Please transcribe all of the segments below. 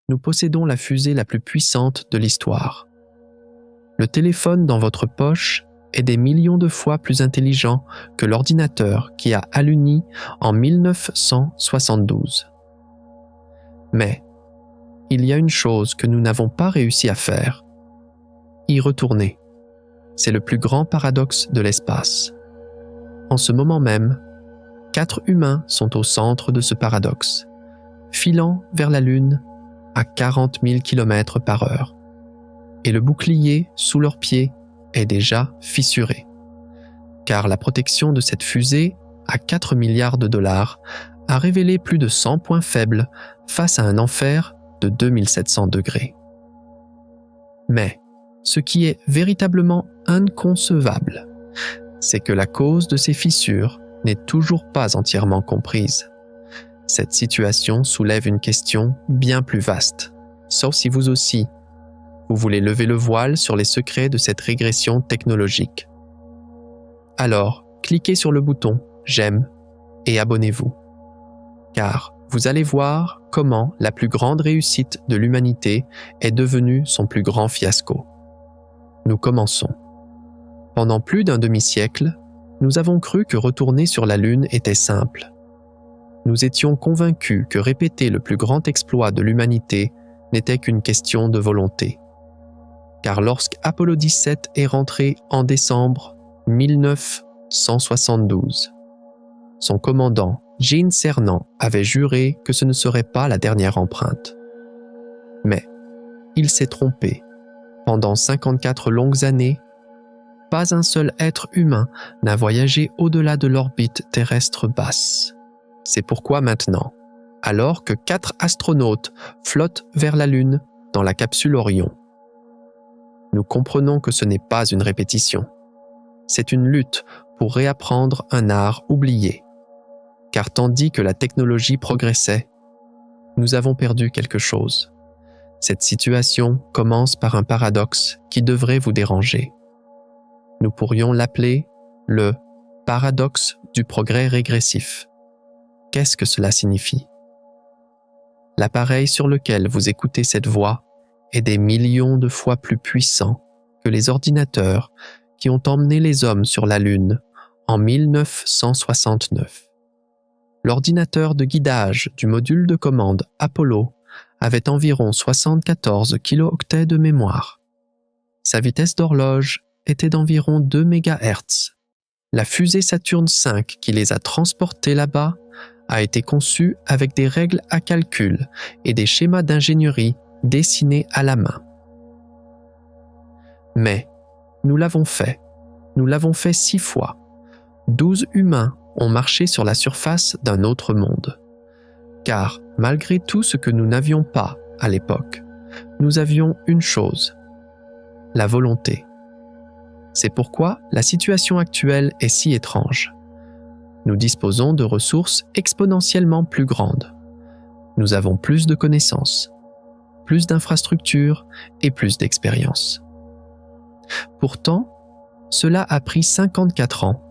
nous possédons la fusée la plus puissante de l'histoire. Le téléphone dans votre poche est des millions de fois plus intelligent que l'ordinateur qui a alluni en 1972. Mais il y a une chose que nous n'avons pas réussi à faire: y retourner. C'est le plus grand paradoxe de l'espace. En ce moment même, 4 humains sont au centre de ce paradoxe, filant vers la Lune à 40 000 km/h. Et le bouclier sous leurs pieds est déjà fissuré. Car la protection de cette fusée, à 4 milliards de dollars, a révélé plus de 100 points faibles face à un enfer de 2700 degrés. Mais ce qui est véritablement inconcevable, c'est que la cause de ces fissures n'est toujours pas entièrement comprise. Cette situation soulève une question bien plus vaste, sauf si vous aussi, vous voulez lever le voile sur les secrets de cette régression technologique. Alors, cliquez sur le bouton « J'aime » et abonnez-vous. Car vous allez voir comment la plus grande réussite de l'humanité est devenue son plus grand fiasco. Nous commençons. Pendant plus d'un demi-siècle, nous avons cru que retourner sur la Lune était simple. Nous étions convaincus que répéter le plus grand exploit de l'humanité n'était qu'une question de volonté. Car lorsque Apollo 17 est rentré en décembre 1972, son commandant, Gene Cernan, avait juré que ce ne serait pas la dernière empreinte. Mais il s'est trompé. Pendant 54 longues années, pas un seul être humain n'a voyagé au-delà de l'orbite terrestre basse. C'est pourquoi maintenant, alors que 4 astronautes flottent vers la Lune dans la capsule Orion, nous comprenons que ce n'est pas une répétition. C'est une lutte pour réapprendre un art oublié. Car tandis que la technologie progressait, nous avons perdu quelque chose. Cette situation commence par un paradoxe qui devrait vous déranger. Nous pourrions l'appeler le paradoxe du progrès régressif. Qu'est-ce que cela signifie? L'appareil sur lequel vous écoutez cette voix est des millions de fois plus puissant que les ordinateurs qui ont emmené les hommes sur la Lune en 1969. L'ordinateur de guidage du module de commande Apollo avait environ 74 kilooctets de mémoire. Sa vitesse d'horloge était d'environ 2 MHz. La fusée Saturne V qui les a transportés là-bas a été conçue avec des règles à calcul et des schémas d'ingénierie dessinés à la main. Mais nous l'avons fait 6 fois. 12 humains ont marché sur la surface d'un autre monde. Car malgré tout ce que nous n'avions pas à l'époque, nous avions une chose: la volonté. C'est pourquoi la situation actuelle est si étrange. Nous disposons de ressources exponentiellement plus grandes. Nous avons plus de connaissances, plus d'infrastructures et plus d'expérience. Pourtant, cela a pris 54 ans.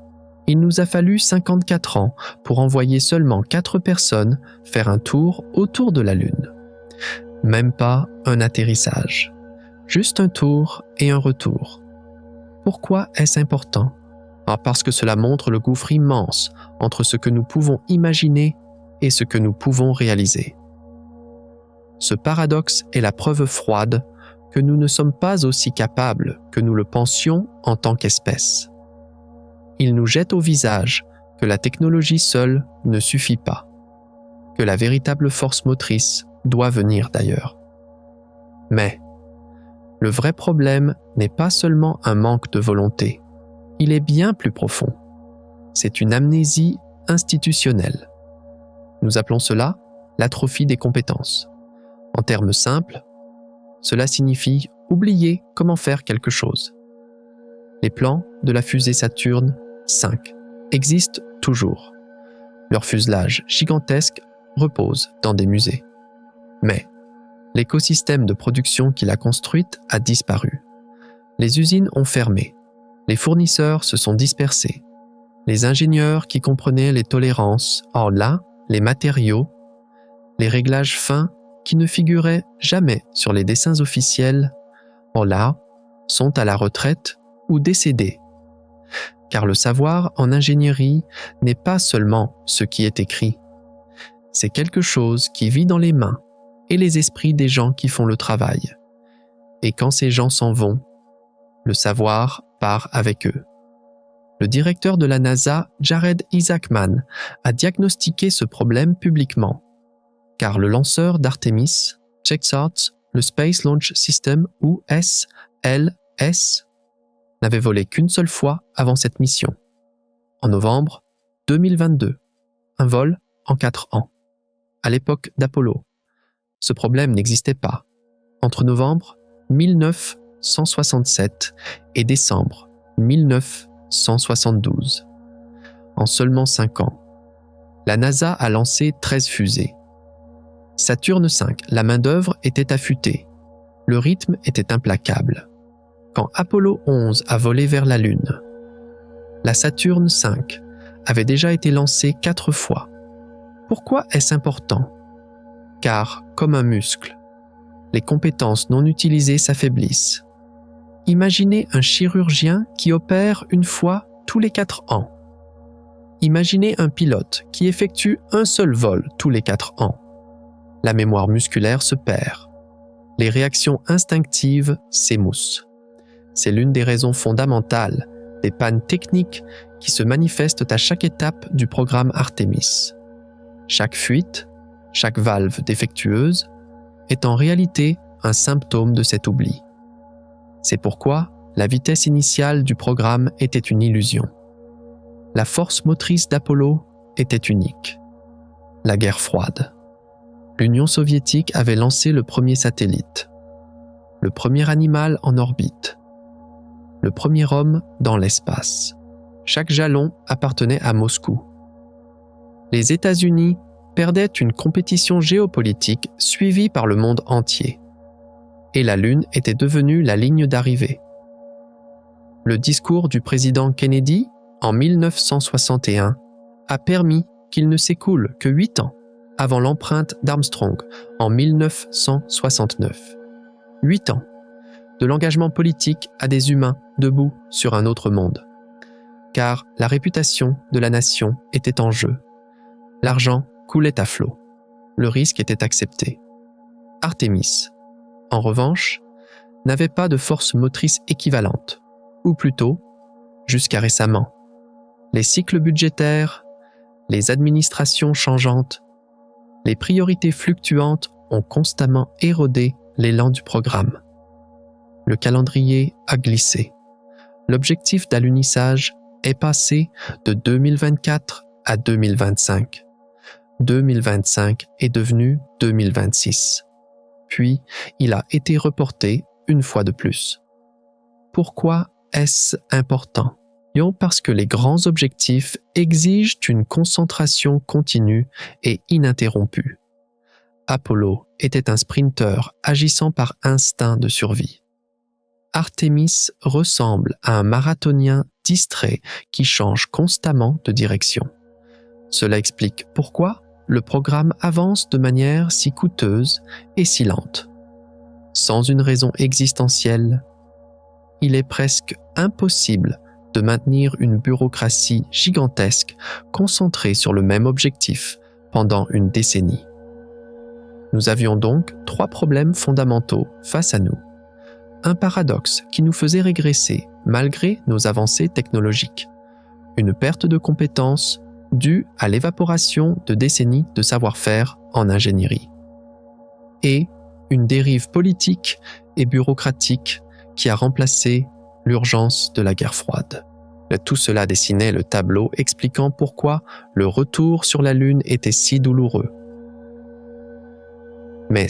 Il nous a fallu 54 ans pour envoyer seulement 4 personnes faire un tour autour de la Lune. Même pas un atterrissage. Juste un tour et un retour. Pourquoi est-ce important? Parce que cela montre le gouffre immense entre ce que nous pouvons imaginer et ce que nous pouvons réaliser. Ce paradoxe est la preuve froide que nous ne sommes pas aussi capables que nous le pensions en tant qu'espèce. Il nous jette au visage que la technologie seule ne suffit pas, que la véritable force motrice doit venir d'ailleurs. Mais le vrai problème n'est pas seulement un manque de volonté, il est bien plus profond. C'est une amnésie institutionnelle. Nous appelons cela l'atrophie des compétences. En termes simples, cela signifie oublier comment faire quelque chose. Les plans de la fusée Saturne V existent toujours. Leur fuselage gigantesque repose dans des musées. Mais l'écosystème de production qui l'a construite a disparu. Les usines ont fermé. Les fournisseurs se sont dispersés. Les ingénieurs qui comprenaient les tolérances, les matériaux, les réglages fins qui ne figuraient jamais sur les dessins officiels, là, sont à la retraite ou décédés. Car le savoir en ingénierie n'est pas seulement ce qui est écrit. C'est quelque chose qui vit dans les mains et les esprits des gens qui font le travail. Et quand ces gens s'en vont, le savoir part avec eux. Le directeur de la NASA, Jared Isaacman, a diagnostiqué ce problème publiquement, car le lanceur d'Artemis, CheckSART, le Space Launch System ou SLS, n'avait volé qu'une seule fois avant cette mission, en novembre 2022, un vol en 4 ans. À l'époque d'Apollo, ce problème n'existait pas. Entre novembre 1967 et décembre 1972, en seulement 5 ans, la NASA a lancé 13 fusées. Saturne V, la main-d'œuvre était affûtée. Le rythme était implacable. Quand Apollo 11 a volé vers la Lune, la Saturne V avait déjà été lancée 4 fois. Pourquoi est-ce important? Car, comme un muscle, les compétences non utilisées s'affaiblissent. Imaginez un chirurgien qui opère une fois tous les 4 ans. Imaginez un pilote qui effectue un seul vol tous les 4 ans. La mémoire musculaire se perd. Les réactions instinctives s'émoussent. C'est l'une des raisons fondamentales des pannes techniques qui se manifestent à chaque étape du programme Artemis. Chaque fuite, chaque valve défectueuse est en réalité un symptôme de cet oubli. C'est pourquoi la vitesse initiale du programme était une illusion. La force motrice d'Apollo était unique. La guerre froide. L'Union soviétique avait lancé le premier satellite, le premier animal en orbite, le premier homme dans l'espace. Chaque jalon appartenait à Moscou. Les États-Unis perdaient une compétition géopolitique suivie par le monde entier. Et la Lune était devenue la ligne d'arrivée. Le discours du président Kennedy, en 1961, a permis qu'il ne s'écoule que 8 ans avant l'empreinte d'Armstrong, en 1969. 8 ans de l'engagement politique à des humains debout sur un autre monde. Car la réputation de la nation était en jeu. L'argent coulait à flot. Le risque était accepté. Artemis, en revanche, n'avait pas de force motrice équivalente, ou plutôt, jusqu'à récemment. Les cycles budgétaires, les administrations changeantes, les priorités fluctuantes ont constamment érodé l'élan du programme. Le calendrier a glissé. L'objectif d'alunissage est passé de 2024 à 2025. 2025 est devenu 2026. Puis, il a été reporté une fois de plus. Pourquoi est-ce important? Parce que les grands objectifs exigent une concentration continue et ininterrompue. Apollo était un sprinter agissant par instinct de survie. Artemis ressemble à un marathonien distrait qui change constamment de direction. Cela explique pourquoi le programme avance de manière si coûteuse et si lente. Sans une raison existentielle, il est presque impossible de maintenir une bureaucratie gigantesque concentrée sur le même objectif pendant une décennie. Nous avions donc 3 problèmes fondamentaux face à nous. Un paradoxe qui nous faisait régresser malgré nos avancées technologiques. Une perte de compétences due à l'évaporation de décennies de savoir-faire en ingénierie. Et une dérive politique et bureaucratique qui a remplacé l'urgence de la guerre froide. Tout cela dessinait le tableau expliquant pourquoi le retour sur la Lune était si douloureux. Mais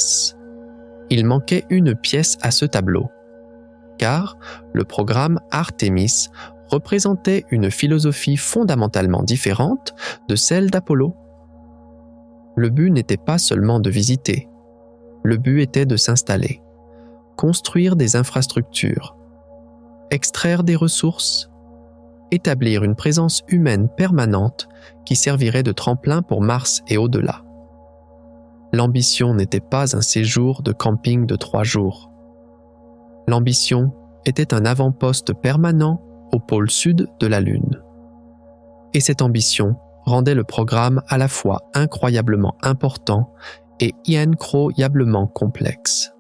il manquait une pièce à ce tableau, car le programme Artemis représentait une philosophie fondamentalement différente de celle d'Apollo. Le but n'était pas seulement de visiter, le but était de s'installer, construire des infrastructures, extraire des ressources, établir une présence humaine permanente qui servirait de tremplin pour Mars et au-delà. L'ambition n'était pas un séjour de camping de 3 jours. L'ambition était un avant-poste permanent au pôle sud de la Lune. Et cette ambition rendait le programme à la fois incroyablement important et incroyablement complexe.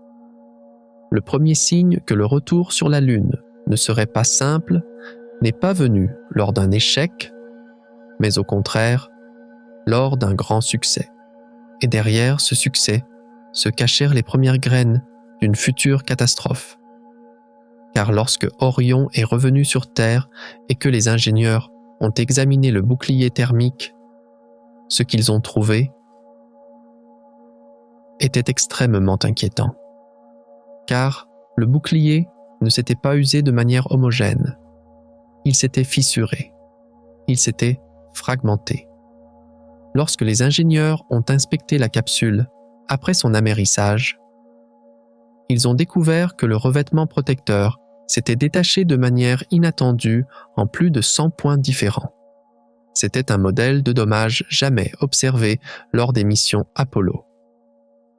Le premier signe que le retour sur la Lune ne serait pas simple n'est pas venu lors d'un échec, mais au contraire, lors d'un grand succès. Et derrière ce succès se cachèrent les premières graines d'une future catastrophe. Car lorsque Orion est revenu sur Terre et que les ingénieurs ont examiné le bouclier thermique, ce qu'ils ont trouvé était extrêmement inquiétant. Car le bouclier ne s'était pas usé de manière homogène. Il s'était fissuré. Il s'était fragmenté. Lorsque les ingénieurs ont inspecté la capsule après son amérissage, ils ont découvert que le revêtement protecteur s'était détaché de manière inattendue en plus de 100 points différents. C'était un modèle de dommage jamais observé lors des missions Apollo.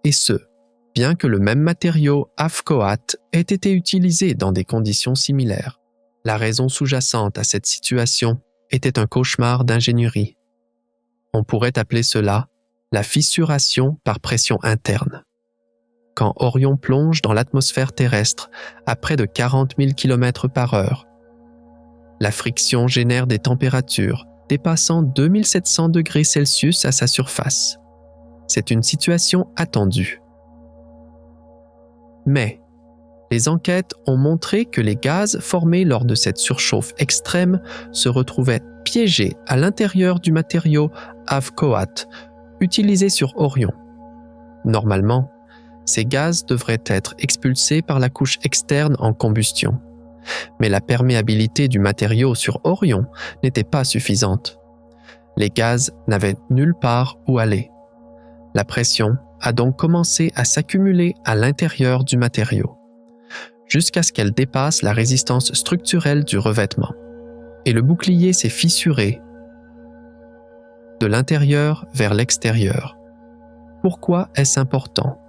Et ce, bien que le même matériau AFCOAT ait été utilisé dans des conditions similaires. La raison sous-jacente à cette situation était un cauchemar d'ingénierie. On pourrait appeler cela la fissuration par pression interne. Quand Orion plonge dans l'atmosphère terrestre à près de 40 000 km/h, la friction génère des températures dépassant 2700 degrés Celsius à sa surface. C'est une situation attendue. Mais les enquêtes ont montré que les gaz formés lors de cette surchauffe extrême se retrouvaient piégés à l'intérieur du matériau AFCOAT utilisé sur Orion. Normalement, ces gaz devraient être expulsés par la couche externe en combustion. Mais la perméabilité du matériau sur Orion n'était pas suffisante. Les gaz n'avaient nulle part où aller. La pression a donc commencé à s'accumuler à l'intérieur du matériau, jusqu'à ce qu'elle dépasse la résistance structurelle du revêtement. Et le bouclier s'est fissuré de l'intérieur vers l'extérieur. Pourquoi est-ce important?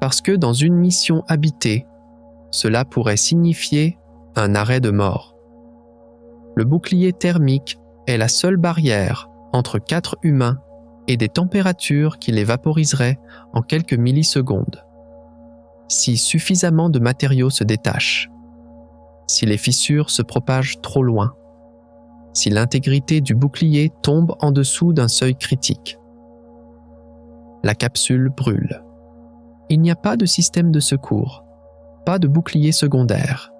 Parce que dans une mission habitée, cela pourrait signifier un arrêt de mort. Le bouclier thermique est la seule barrière entre 4 humains et des températures qui les vaporiseraient en quelques millisecondes. Si suffisamment de matériaux se détachent, si les fissures se propagent trop loin, si l'intégrité du bouclier tombe en dessous d'un seuil critique, la capsule brûle. Il n'y a pas de système de secours, pas de bouclier secondaire.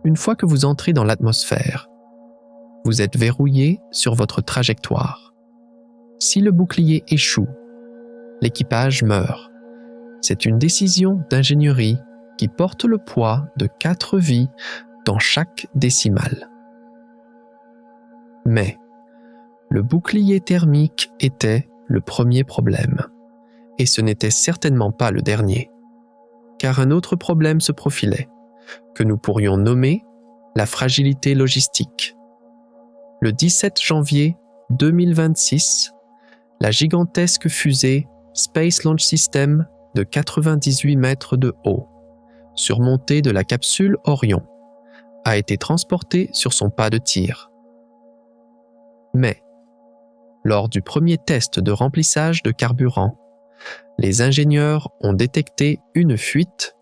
Une fois que vous entrez dans l'atmosphère, vous êtes verrouillé sur votre trajectoire. Si le bouclier échoue, l'équipage meurt. C'est une décision d'ingénierie qui porte le poids de 4 vies dans chaque décimale. Mais le bouclier thermique était le premier problème. Et ce n'était certainement pas le dernier. Car un autre problème se profilait, que nous pourrions nommer la fragilité logistique. Le 17 janvier 2026, la gigantesque fusée Space Launch System de 98 mètres de haut, surmontée de la capsule Orion, a été transportée sur son pas de tir. Mais, lors du premier test de remplissage de carburant, les ingénieurs ont détecté une fuite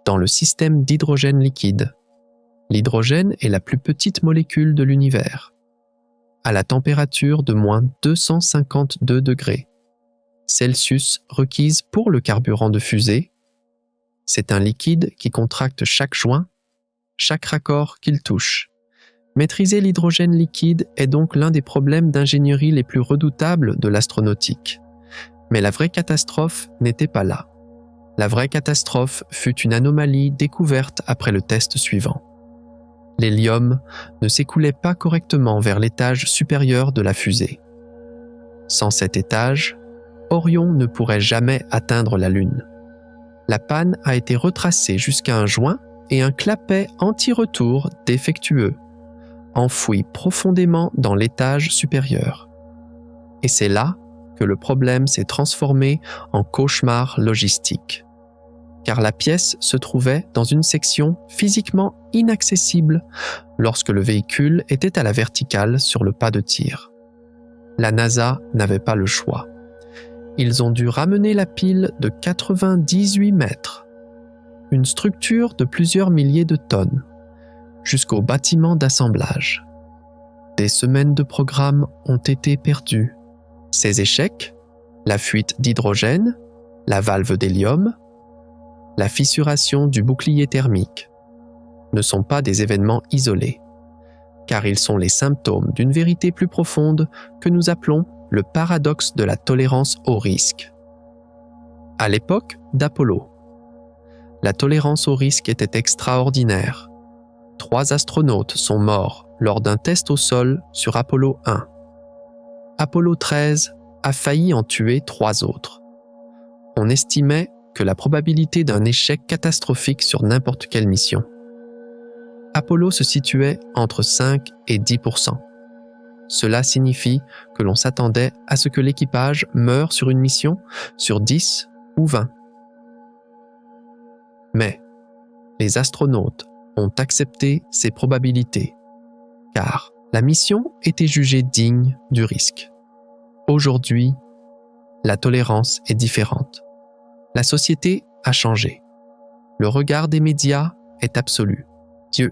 dans le système d'hydrogène liquide. L'hydrogène est la plus petite molécule de l'univers, à la température de moins 252 degrés Celsius requise pour le carburant de fusée. C'est un liquide qui contracte chaque joint, chaque raccord qu'il touche. Maîtriser l'hydrogène liquide est donc l'un des problèmes d'ingénierie les plus redoutables de l'astronautique. Mais la vraie catastrophe n'était pas là. La vraie catastrophe fut une anomalie découverte après le test suivant. L'hélium ne s'écoulait pas correctement vers l'étage supérieur de la fusée. Sans cet étage, Orion ne pourrait jamais atteindre la Lune. La panne a été retracée jusqu'à un joint et un clapet anti-retour défectueux, enfoui profondément dans l'étage supérieur. Et c'est là que le problème s'est transformé en cauchemar logistique. Car la pièce se trouvait dans une section physiquement inaccessible lorsque le véhicule était à la verticale sur le pas de tir. La NASA n'avait pas le choix. Ils ont dû ramener la pile de 98 mètres, une structure de plusieurs milliers de tonnes, jusqu'au bâtiment d'assemblage. Des semaines de programme ont été perdues. Ces échecs, la fuite d'hydrogène, la valve d'hélium, la fissuration du bouclier thermique, ne sont pas des événements isolés, car ils sont les symptômes d'une vérité plus profonde que nous appelons le paradoxe de la tolérance au risque. À l'époque d'Apollo, la tolérance au risque était extraordinaire. 3 astronautes sont morts lors d'un test au sol sur Apollo 1. Apollo 13 a failli en tuer 3 autres. On estimait que la probabilité d'un échec catastrophique sur n'importe quelle mission. Apollo se situait entre 5 et 10%. Cela signifie que l'on s'attendait à ce que l'équipage meure sur une mission sur 10 ou 20. Mais les astronautes ont accepté ces probabilités, car la mission était jugée digne du risque. Aujourd'hui, la tolérance est différente. La société a changé. Le regard des médias est absolu.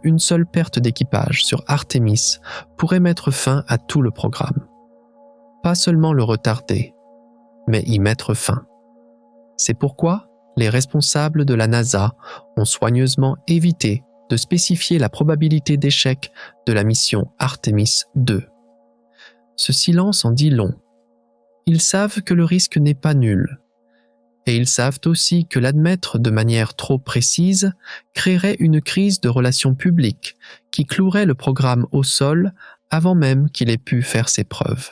Une seule perte d'équipage sur Artemis pourrait mettre fin à tout le programme. Pas seulement le retarder, mais y mettre fin. C'est pourquoi les responsables de la NASA ont soigneusement évité de spécifier la probabilité d'échec de la mission Artemis 2. Ce silence en dit long. Ils savent que le risque n'est pas nul. Et ils savent aussi que l'admettre de manière trop précise créerait une crise de relations publiques qui clouerait le programme au sol avant même qu'il ait pu faire ses preuves.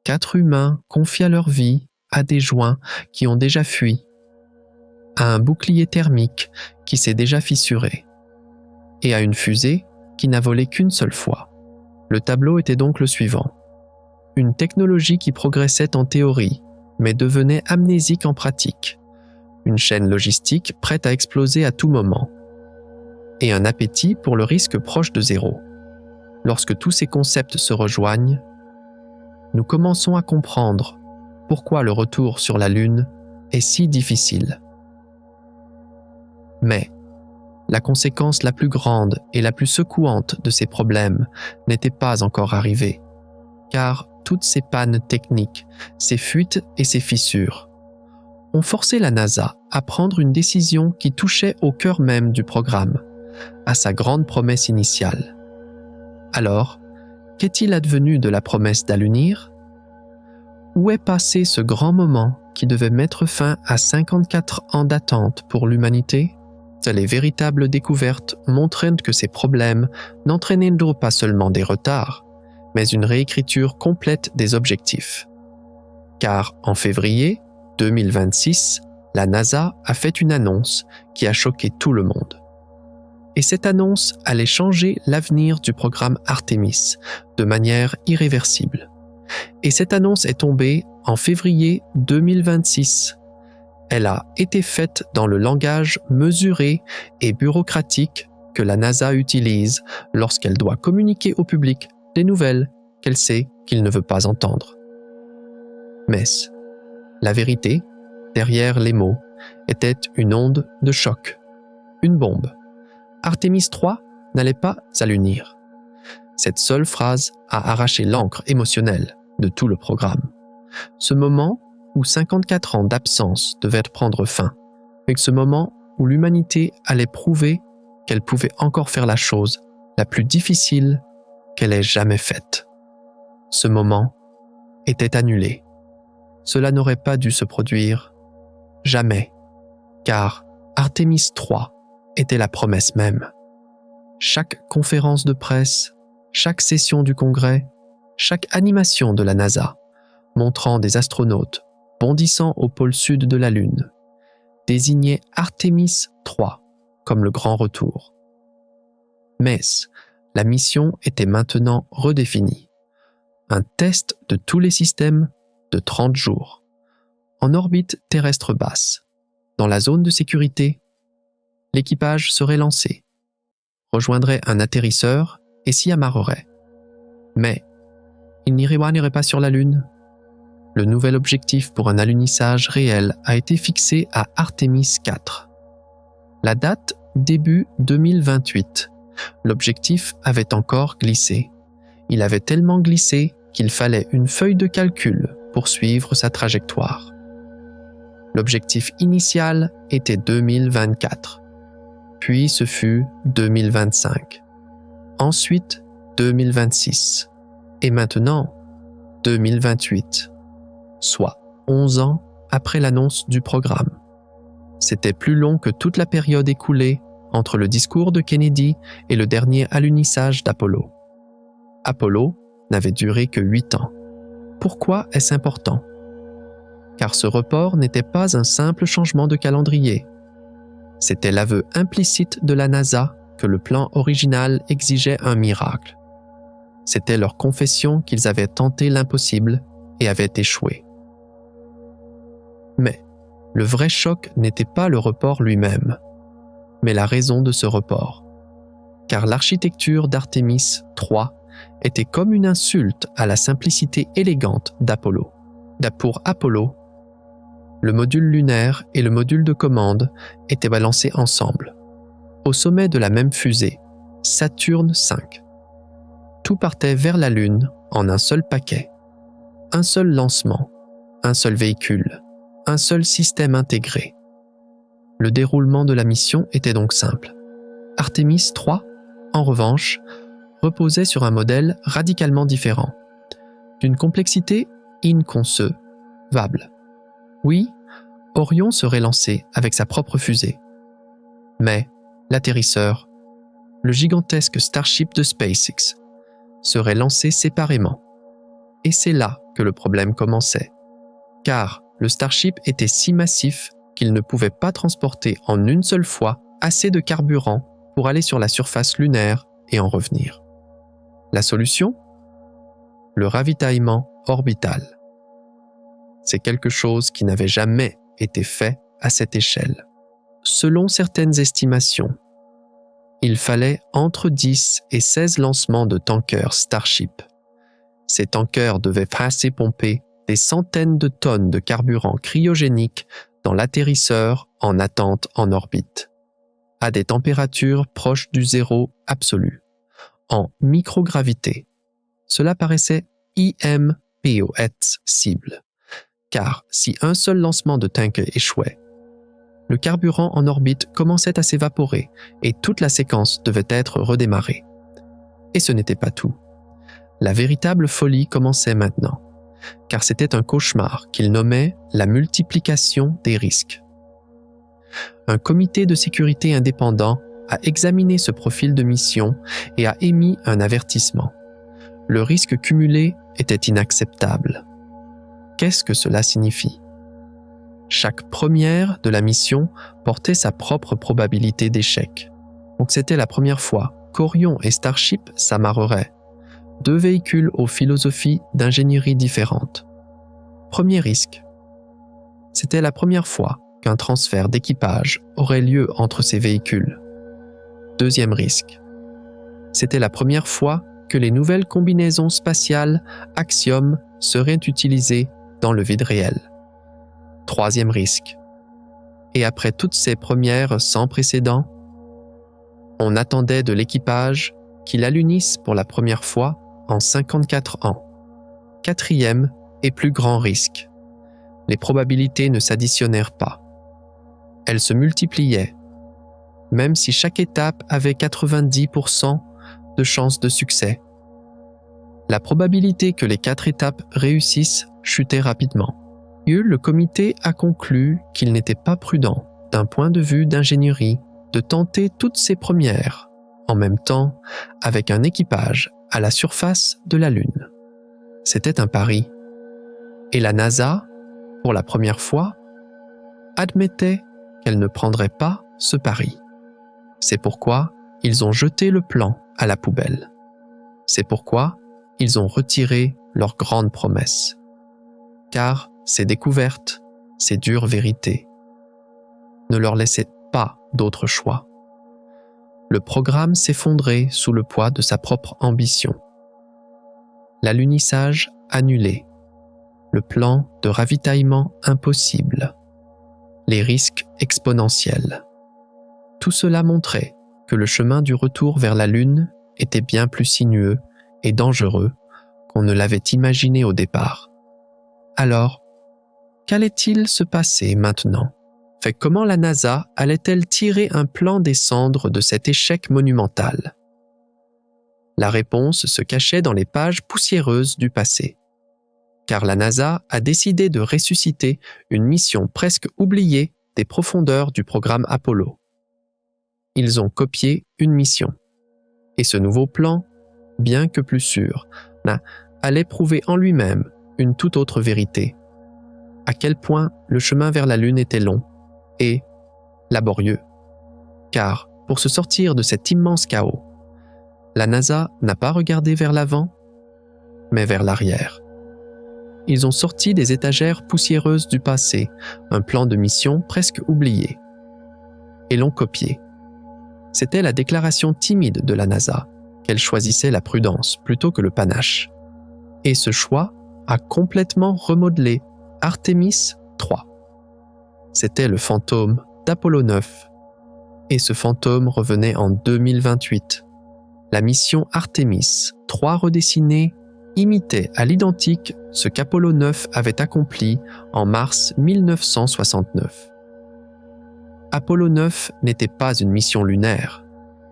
4 humains confient leur vie à des joints qui ont déjà fui, à un bouclier thermique qui s'est déjà fissuré, et à une fusée qui n'a volé qu'une seule fois. Le tableau était donc le suivant. Une technologie qui progressait en théorie, mais devenait amnésique en pratique, une chaîne logistique prête à exploser à tout moment, et un appétit pour le risque proche de zéro. Lorsque tous ces concepts se rejoignent, nous commençons à comprendre pourquoi le retour sur la Lune est si difficile. Mais la conséquence la plus grande et la plus secouante de ces problèmes n'était pas encore arrivée, car toutes ces pannes techniques, ces fuites et ces fissures ont forcé la NASA à prendre une décision qui touchait au cœur même du programme, à sa grande promesse initiale. Alors, qu'est-il advenu de la promesse d'Alunir? Où est passé ce grand moment qui devait mettre fin à 54 ans d'attente pour l'humanité? Les véritables découvertes montraient que ces problèmes n'entraînaient pas seulement des retards, mais une réécriture complète des objectifs. Car en février 2026, la NASA a fait une annonce qui a choqué tout le monde. Et cette annonce allait changer l'avenir du programme Artemis de manière irréversible. Et cette annonce est tombée en février 2026. Elle a été faite dans le langage mesuré et bureaucratique que la NASA utilise lorsqu'elle doit communiquer au public des nouvelles qu'elle sait qu'il ne veut pas entendre. Mais la vérité, derrière les mots, était une onde de choc, une bombe. Artemis 3 n'allait pas s'alunir. Cette seule phrase a arraché l'encre émotionnelle de tout le programme. Ce moment où 54 ans d'absence devaient prendre fin, et ce moment où l'humanité allait prouver qu'elle pouvait encore faire la chose la plus difficile qu'elle ait jamais faite. Ce moment était annulé. Cela n'aurait pas dû se produire, jamais, car Artemis 3 était la promesse même. Chaque conférence de presse, chaque session du Congrès, chaque animation de la NASA, montrant des astronautes bondissant au pôle sud de la Lune, désignait Artemis 3 comme le grand retour. Mais la mission était maintenant redéfinie. Un test de tous les systèmes de 30 jours, en orbite terrestre basse, dans la zone de sécurité. L'équipage serait lancé, rejoindrait un atterrisseur et s'y amarrerait. Mais il n'irait pas sur la Lune. Le nouvel objectif pour un alunissage réel a été fixé à Artemis 4. La date, début 2028. L'objectif avait encore glissé. Il avait tellement glissé qu'il fallait une feuille de calcul pour suivre sa trajectoire. L'objectif initial était 2024. Puis ce fut 2025. Ensuite, 2026. Et maintenant, 2028. Soit 11 ans après l'annonce du programme. C'était plus long que toute la période écoulée entre le discours de Kennedy et le dernier alunissage d'Apollo. Apollo n'avait duré que 8 ans. Pourquoi est-ce important? Car ce report n'était pas un simple changement de calendrier. C'était l'aveu implicite de la NASA que le plan original exigeait un miracle. C'était leur confession qu'ils avaient tenté l'impossible et avaient échoué. Mais le vrai choc n'était pas le report lui-même, mais la raison de ce report. Car l'architecture d'Artemis 3 était comme une insulte à la simplicité élégante d'Apollo. Pour Apollo, le module lunaire et le module de commande étaient balancés ensemble, au sommet de la même fusée, Saturne V. Tout partait vers la Lune en un seul paquet, un seul lancement, un seul véhicule, un seul système intégré. Le déroulement de la mission était donc simple. Artemis 3, en revanche, reposait sur un modèle radicalement différent, d'une complexité inconcevable. Oui, Orion serait lancé avec sa propre fusée. Mais l'atterrisseur, le gigantesque Starship de SpaceX, serait lancé séparément. Et c'est là que le problème commençait. Car le Starship était si massif qu'il ne pouvait pas transporter en une seule fois assez de carburant pour aller sur la surface lunaire et en revenir. La solution? Le ravitaillement orbital. C'est quelque chose qui n'avait jamais été fait à cette échelle. Selon certaines estimations, il fallait entre 10 et 16 lancements de tankers Starship. Ces tankers devaient passer pomper des centaines de tonnes de carburant cryogénique dans l'atterrisseur en attente en orbite, à des températures proches du zéro absolu, en microgravité. Cela paraissait impossible, car si un seul lancement de tanker échouait, le carburant en orbite commençait à s'évaporer et toute la séquence devait être redémarrée. Et ce n'était pas tout. La véritable folie commençait maintenant, car c'était un cauchemar qu'il nommait la multiplication des risques. Un comité de sécurité indépendant a examiné ce profil de mission et a émis un avertissement. Le risque cumulé était inacceptable. Qu'est-ce que cela signifie? Chaque première de la mission portait sa propre probabilité d'échec. Donc c'était la première fois qu'Orion et Starship s'amarreraient. Deux véhicules aux philosophies d'ingénierie différentes. Premier risque. C'était la première fois qu'un transfert d'équipage aurait lieu entre ces véhicules. Deuxième risque. C'était la première fois que les nouvelles combinaisons spatiales Axiom seraient utilisées dans le vide réel. Troisième risque. Et après toutes ces premières sans précédent, on attendait de l'équipage qu'il alunisse pour la première fois en 54 ans. Quatrième et plus grand risque. Les probabilités ne s'additionnèrent pas. Elles se multipliaient, même si chaque étape avait 90% de chances de succès. La probabilité que les 4 étapes réussissent chutait rapidement. Le comité a conclu qu'il n'était pas prudent, d'un point de vue d'ingénierie, de tenter toutes ces premières, en même temps avec un équipage à la surface de la Lune. C'était un pari. Et la NASA, pour la première fois, admettait qu'elle ne prendrait pas ce pari. C'est pourquoi ils ont jeté le plan à la poubelle. C'est pourquoi ils ont retiré leur grande promesse. car ces découvertes, ces dures vérités, ne leur laissaient pas d'autre choix. Le programme s'effondrait sous le poids de sa propre ambition. L'alunissage annulé, le plan de ravitaillement impossible, les risques exponentiels. Tout cela montrait que le chemin du retour vers la Lune était bien plus sinueux et dangereux qu'on ne l'avait imaginé au départ. Alors, qu'allait-il se passer maintenant? Comment la NASA allait-elle tirer un plan des cendres de cet échec monumental? La réponse se cachait dans les pages poussiéreuses du passé. Car la NASA a décidé de ressusciter une mission presque oubliée des profondeurs du programme Apollo. Ils ont copié une mission. Et ce nouveau plan, bien que plus sûr, allait prouver en lui-même une toute autre vérité. À quel point le chemin vers la Lune était long et laborieux. Car, pour se sortir de cet immense chaos, la NASA n'a pas regardé vers l'avant, mais vers l'arrière. Ils ont sorti des étagères poussiéreuses du passé un plan de mission presque oublié et l'ont copié. C'était la déclaration timide de la NASA, qu'elle choisissait la prudence plutôt que le panache. Et ce choix a complètement remodelé Artemis 3. C'était le fantôme d'Apollo 9. Et ce fantôme revenait en 2028. La mission Artemis 3 redessinée imitait à l'identique ce qu'Apollo 9 avait accompli en mars 1969. Apollo 9 n'était pas une mission lunaire.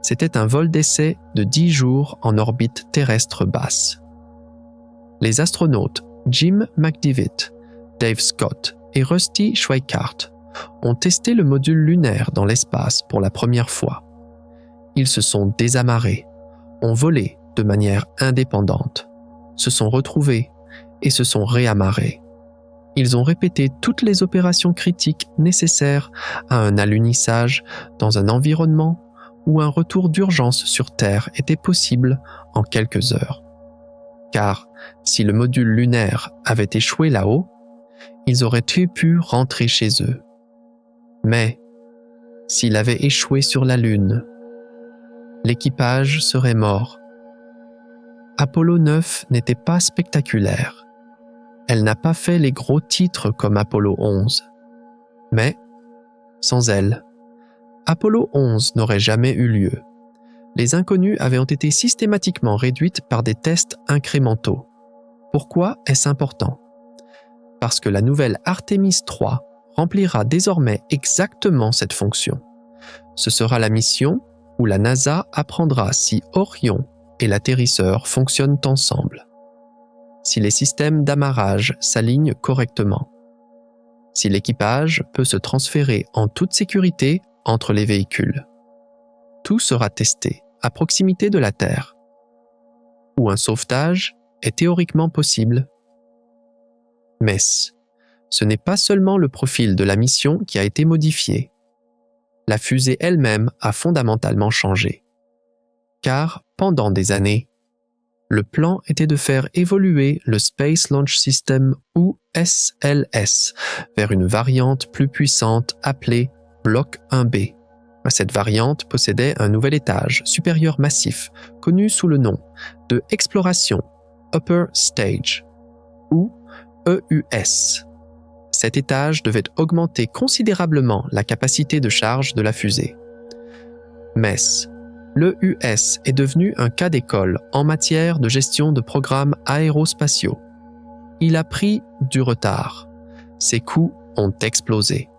C'était un vol d'essai de 10 jours en orbite terrestre basse. Les astronautes Jim McDivitt, Dave Scott et Rusty Schweickart ont testé le module lunaire dans l'espace pour la première fois. Ils se sont désamarrés, ont volé de manière indépendante, se sont retrouvés et se sont réamarrés. Ils ont répété toutes les opérations critiques nécessaires à un alunissage dans un environnement où un retour d'urgence sur Terre était possible en quelques heures. Car si le module lunaire avait échoué là-haut, ils auraient pu rentrer chez eux. Mais s'il avait échoué sur la Lune, l'équipage serait mort. Apollo 9 n'était pas spectaculaire. Elle n'a pas fait les gros titres comme Apollo 11. Mais, sans elle, Apollo 11 n'aurait jamais eu lieu. Les inconnues avaient été systématiquement réduites par des tests incrémentaux. Pourquoi est-ce important? Parce que la nouvelle Artemis 3 remplira désormais exactement cette fonction. Ce sera la mission où la NASA apprendra si Orion et l'atterrisseur fonctionnent ensemble, si les systèmes d'amarrage s'alignent correctement, si l'équipage peut se transférer en toute sécurité entre les véhicules. Tout sera testé à proximité de la Terre, où un sauvetage est théoriquement possible. Mais ce n'est pas seulement le profil de la mission qui a été modifié. La fusée elle-même a fondamentalement changé. Car, pendant des années, le plan était de faire évoluer le Space Launch System ou SLS vers une variante plus puissante appelée Block 1B. Cette variante possédait un nouvel étage supérieur massif connu sous le nom de Exploration Upper Stage ou EUS. Cet étage devait augmenter considérablement la capacité de charge de la fusée. Mais l'EUS est devenu un cas d'école en matière de gestion de programmes aérospatiaux. Il a pris du retard. Ses coûts ont explosé.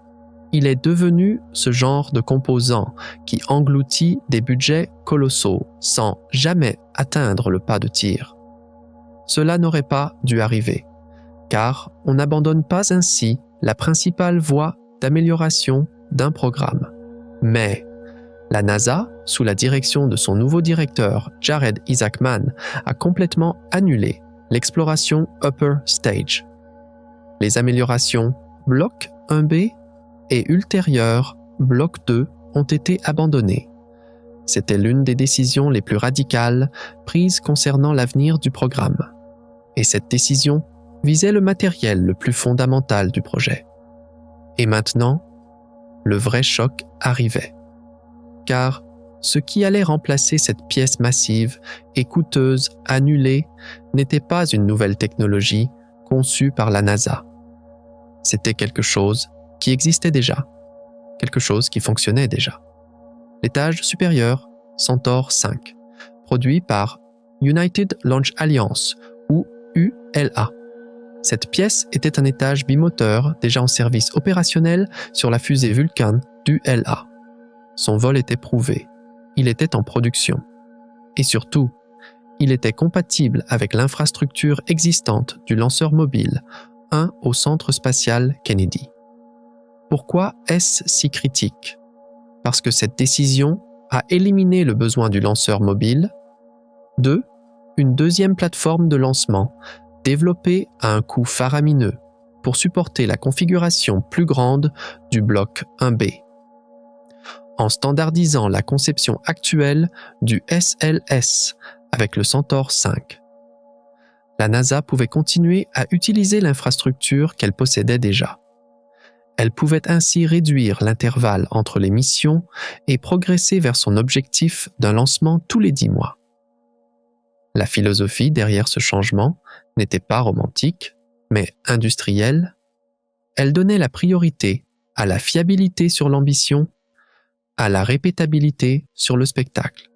Il est devenu ce genre de composant qui engloutit des budgets colossaux sans jamais atteindre le pas de tir. Cela n'aurait pas dû arriver, car on n'abandonne pas ainsi la principale voie d'amélioration d'un programme. Mais la NASA, sous la direction de son nouveau directeur Jared Isaacman, a complètement annulé l'exploration Upper Stage. Les améliorations Bloc 1B et ultérieures Bloc 2 ont été abandonnées. C'était l'une des décisions les plus radicales prises concernant l'avenir du programme. Et cette décision visait le matériel le plus fondamental du projet. Et maintenant, le vrai choc arrivait. Car ce qui allait remplacer cette pièce massive et coûteuse annulée n'était pas une nouvelle technologie conçue par la NASA. C'était quelque chose qui existait déjà, quelque chose qui fonctionnait déjà. L'étage supérieur, Centaur 5, produit par United Launch Alliance ou ULA. Cette pièce était un étage bimoteur déjà en service opérationnel sur la fusée Vulcan d'ULA. Son vol était prouvé, il était en production. Et surtout, il était compatible avec l'infrastructure existante du lanceur mobile, un au Centre spatial Kennedy. Pourquoi est-ce si critique? Parce que cette décision a éliminé le besoin du lanceur mobile. 2. Une deuxième plateforme de lancement, développée à un coût faramineux pour supporter la configuration plus grande du bloc 1B. En standardisant la conception actuelle du SLS avec le Centaur 5. La NASA pouvait continuer à utiliser l'infrastructure qu'elle possédait déjà. Elle pouvait ainsi réduire l'intervalle entre les missions et progresser vers son objectif d'un lancement tous les 10 mois. La philosophie derrière ce changement n'était pas romantique, mais industrielle. Elle donnait la priorité à la fiabilité sur l'ambition, à la répétabilité sur le spectacle.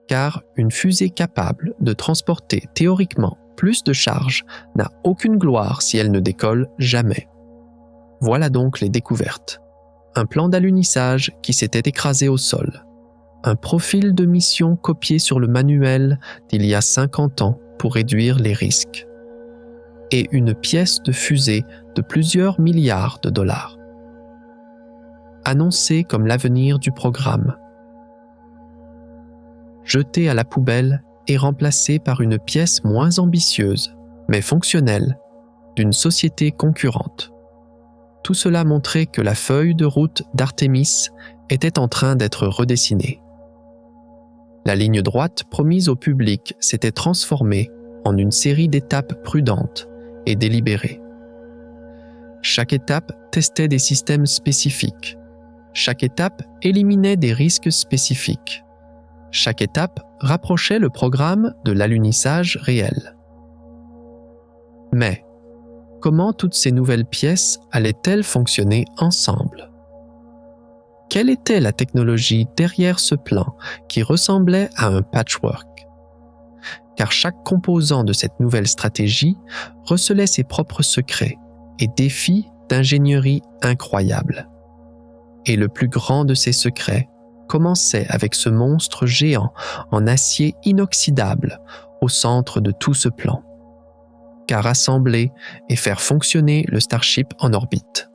Car une fusée capable de transporter théoriquement plus de charge n'a aucune gloire si elle ne décolle jamais. Voilà donc les découvertes. Un plan d'alunissage qui s'était écrasé au sol. Un profil de mission copié sur le manuel d'il y a 50 ans pour réduire les risques. Et une pièce de fusée de plusieurs milliards de dollars. Annoncée comme l'avenir du programme. Jetée à la poubelle et remplacée par une pièce moins ambitieuse, mais fonctionnelle, d'une société concurrente. Tout cela montrait que la feuille de route d'Artemis était en train d'être redessinée. La ligne droite promise au public s'était transformée en une série d'étapes prudentes et délibérées. Chaque étape testait des systèmes spécifiques. Chaque étape éliminait des risques spécifiques. Chaque étape rapprochait le programme de l'alunissage réel. Mais comment toutes ces nouvelles pièces allaient-elles fonctionner ensemble? Quelle était la technologie derrière ce plan qui ressemblait à un patchwork? Car chaque composant de cette nouvelle stratégie recelait ses propres secrets et défis d'ingénierie incroyables. Et le plus grand de ces secrets commençait avec ce monstre géant en acier inoxydable au centre de tout ce plan. Car assembler et faire fonctionner le Starship en orbite.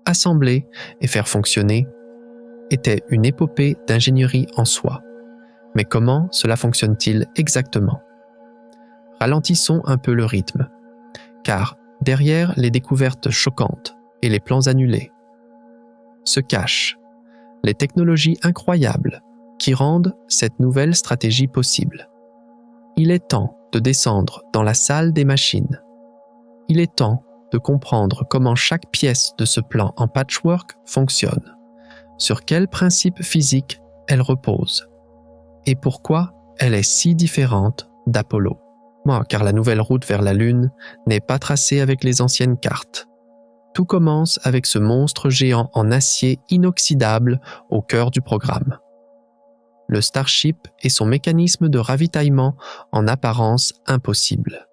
Assembler et faire fonctionner était une épopée d'ingénierie en soi. Mais comment cela fonctionne-t-il exactement? Ralentissons un peu le rythme, car derrière les découvertes choquantes et les plans annulés, se cachent les technologies incroyables qui rendent cette nouvelle stratégie possible. Il est temps de descendre dans la salle des machines. Il est temps de comprendre comment chaque pièce de ce plan en patchwork fonctionne, sur quels principes physiques elle repose, et pourquoi elle est si différente d'Apollo. Car la nouvelle route vers la Lune n'est pas tracée avec les anciennes cartes. Tout commence avec ce monstre géant en acier inoxydable au cœur du programme. Le Starship et son mécanisme de ravitaillement en apparence impossible.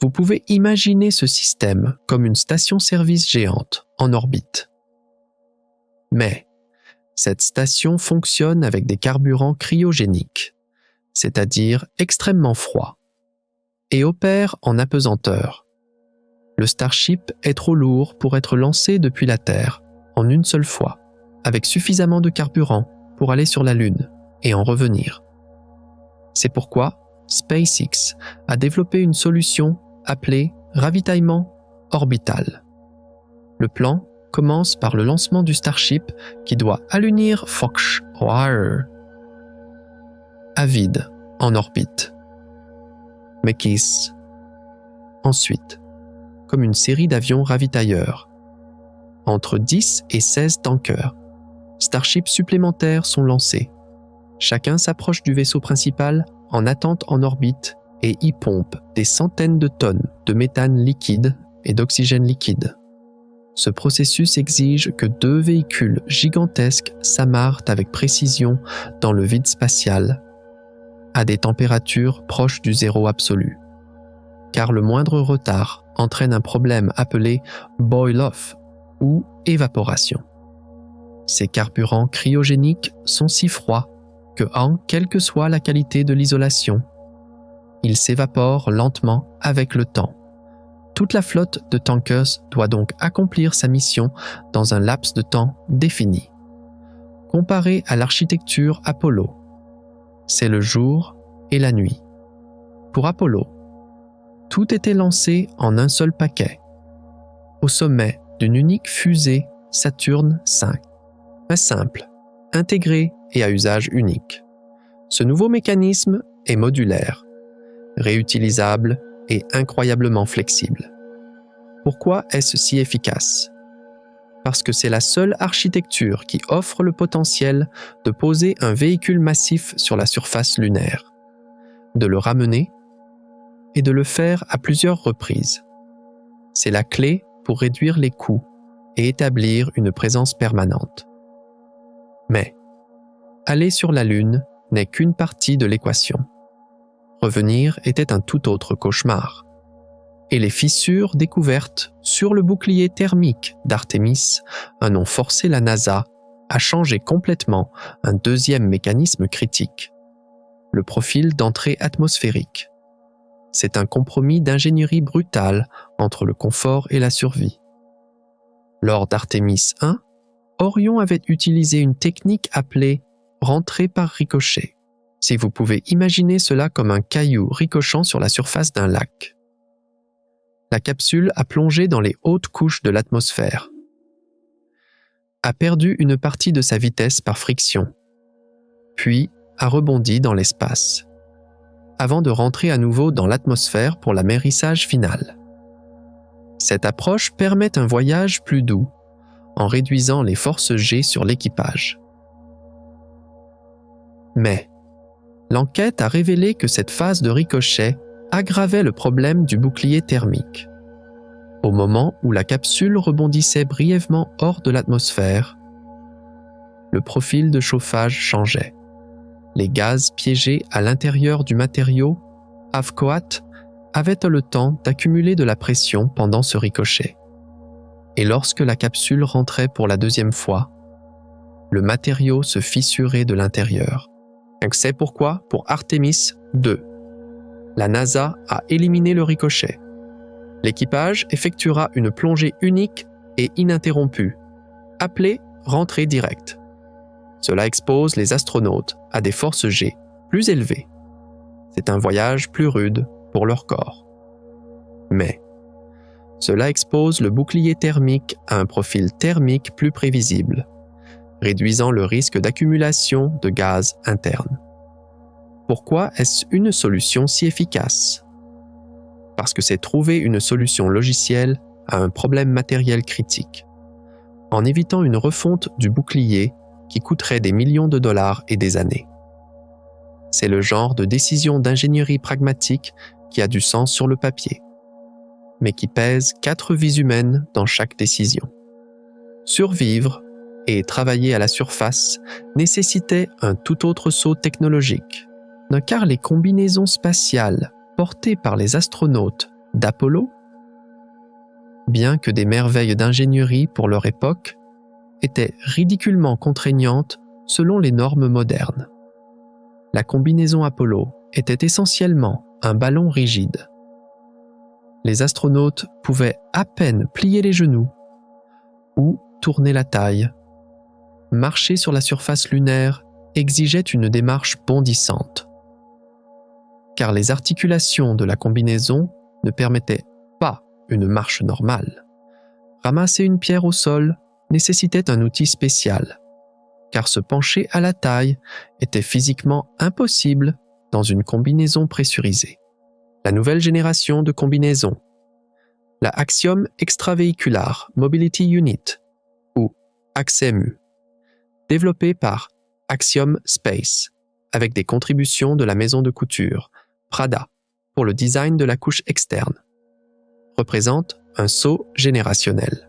Vous pouvez imaginer ce système comme une station-service géante en orbite. Mais cette station fonctionne avec des carburants cryogéniques, c'est-à-dire extrêmement froids, et opère en apesanteur. Le Starship est trop lourd pour être lancé depuis la Terre en une seule fois, avec suffisamment de carburant pour aller sur la Lune et en revenir. C'est pourquoi SpaceX a développé une solution appelée ravitaillement orbital. Le plan commence par le lancement du Starship qui doit alunir Fox à vide en orbite. Mekis ensuite, comme une série d'avions ravitailleurs. Entre 10 et 16 tankers, Starships supplémentaires sont lancés. Chacun s'approche du vaisseau principal en attente en orbite et y pompe des centaines de tonnes de méthane liquide et d'oxygène liquide. Ce processus exige que 2 véhicules gigantesques s'amarrent avec précision dans le vide spatial, à des températures proches du zéro absolu. Car le moindre retard entraîne un problème appelé boil-off ou évaporation. Ces carburants cryogéniques sont si froids que, quelle que soit la qualité de l'isolation, ils s'évaporent lentement avec le temps. Toute la flotte de tankers doit donc accomplir sa mission dans un laps de temps défini. Comparé à l'architecture Apollo, c'est le jour et la nuit. Pour Apollo, tout était lancé en un seul paquet, au sommet d'une unique fusée Saturne V. Très simple, intégré et à usage unique. Ce nouveau mécanisme est modulaire, réutilisable et incroyablement flexible. Pourquoi est-ce si efficace? Parce que c'est la seule architecture qui offre le potentiel de poser un véhicule massif sur la surface lunaire, de le ramener et de le faire à plusieurs reprises. C'est la clé pour réduire les coûts et établir une présence permanente. Mais aller sur la Lune n'est qu'une partie de l'équation. Revenir était un tout autre cauchemar. Et les fissures découvertes sur le bouclier thermique d'Artemis, un nom forcé la NASA, a changé complètement un deuxième mécanisme critique, le profil d'entrée atmosphérique. C'est un compromis d'ingénierie brutale entre le confort et la survie. Lors d'Artemis 1, Orion avait utilisé une technique appelée « rentrée par ricochet », si vous pouvez imaginer cela comme un caillou ricochant sur la surface d'un lac. La capsule a plongé dans les hautes couches de l'atmosphère, a perdu une partie de sa vitesse par friction, puis a rebondi dans l'espace, avant de rentrer à nouveau dans l'atmosphère pour l'amérissage final. Cette approche permet un voyage plus doux, en réduisant les forces G sur l'équipage. Mais l'enquête a révélé que cette phase de ricochet aggravait le problème du bouclier thermique. Au moment où la capsule rebondissait brièvement hors de l'atmosphère, le profil de chauffage changeait. Les gaz piégés à l'intérieur du matériau, avcoat, avaient le temps d'accumuler de la pression pendant ce ricochet. Et lorsque la capsule rentrait pour la deuxième fois, le matériau se fissurait de l'intérieur. C'est pourquoi, pour Artemis 2, la NASA a éliminé le ricochet. L'équipage effectuera une plongée unique et ininterrompue, appelée rentrée directe. Cela expose les astronautes à des forces G plus élevées. C'est un voyage plus rude pour leur corps. Mais cela expose le bouclier thermique à un profil thermique plus prévisible, réduisant le risque d'accumulation de gaz interne. Pourquoi est-ce une solution si efficace? Parce que c'est trouver une solution logicielle à un problème matériel critique, en évitant une refonte du bouclier qui coûterait des millions de dollars et des années. C'est le genre de décision d'ingénierie pragmatique qui a du sens sur le papier, mais qui pèse 4 vies humaines dans chaque décision. Survivre et travailler à la surface nécessitait un tout autre saut technologique, car les combinaisons spatiales portées par les astronautes d'Apollo, bien que des merveilles d'ingénierie pour leur époque, étaient ridiculement contraignantes selon les normes modernes. La combinaison Apollo était essentiellement un ballon rigide. Les astronautes pouvaient à peine plier les genoux ou tourner la taille. Marcher sur la surface lunaire exigeait une démarche bondissante, car les articulations de la combinaison ne permettaient pas une marche normale. Ramasser une pierre au sol nécessitait un outil spécial, car se pencher à la taille était physiquement impossible dans une combinaison pressurisée. La nouvelle génération de combinaisons, la Axiom Extravehicular Mobility Unit, ou AXEMU, développée par Axiom Space, avec des contributions de la maison de couture Prada pour le design de la couche externe, représente un saut générationnel.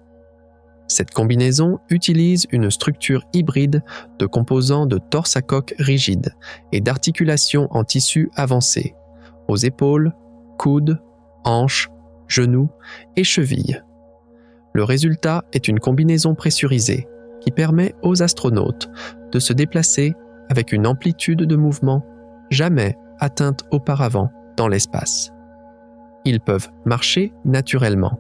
Cette combinaison utilise une structure hybride de composants de torse à coque rigide et d'articulations en tissu avancé, aux épaules, coudes, hanches, genoux et chevilles. Le résultat est une combinaison pressurisée qui permet aux astronautes de se déplacer avec une amplitude de mouvement jamais atteinte auparavant dans l'espace. Ils peuvent marcher naturellement.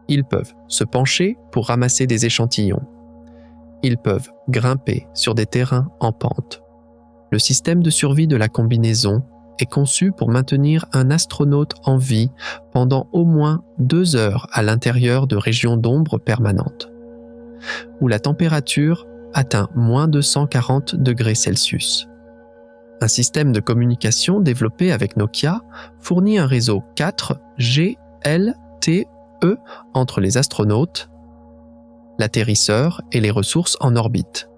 Ils peuvent se pencher pour ramasser des échantillons. Ils peuvent grimper sur des terrains en pente. Le système de survie de la combinaison est conçu pour maintenir un astronaute en vie pendant au moins 2 heures à l'intérieur de régions d'ombre permanentes, où la température atteint moins de 140 degrés Celsius. Un système de communication développé avec Nokia fournit un réseau 4G LTE entre les astronautes, l'atterrisseur et les ressources en orbite.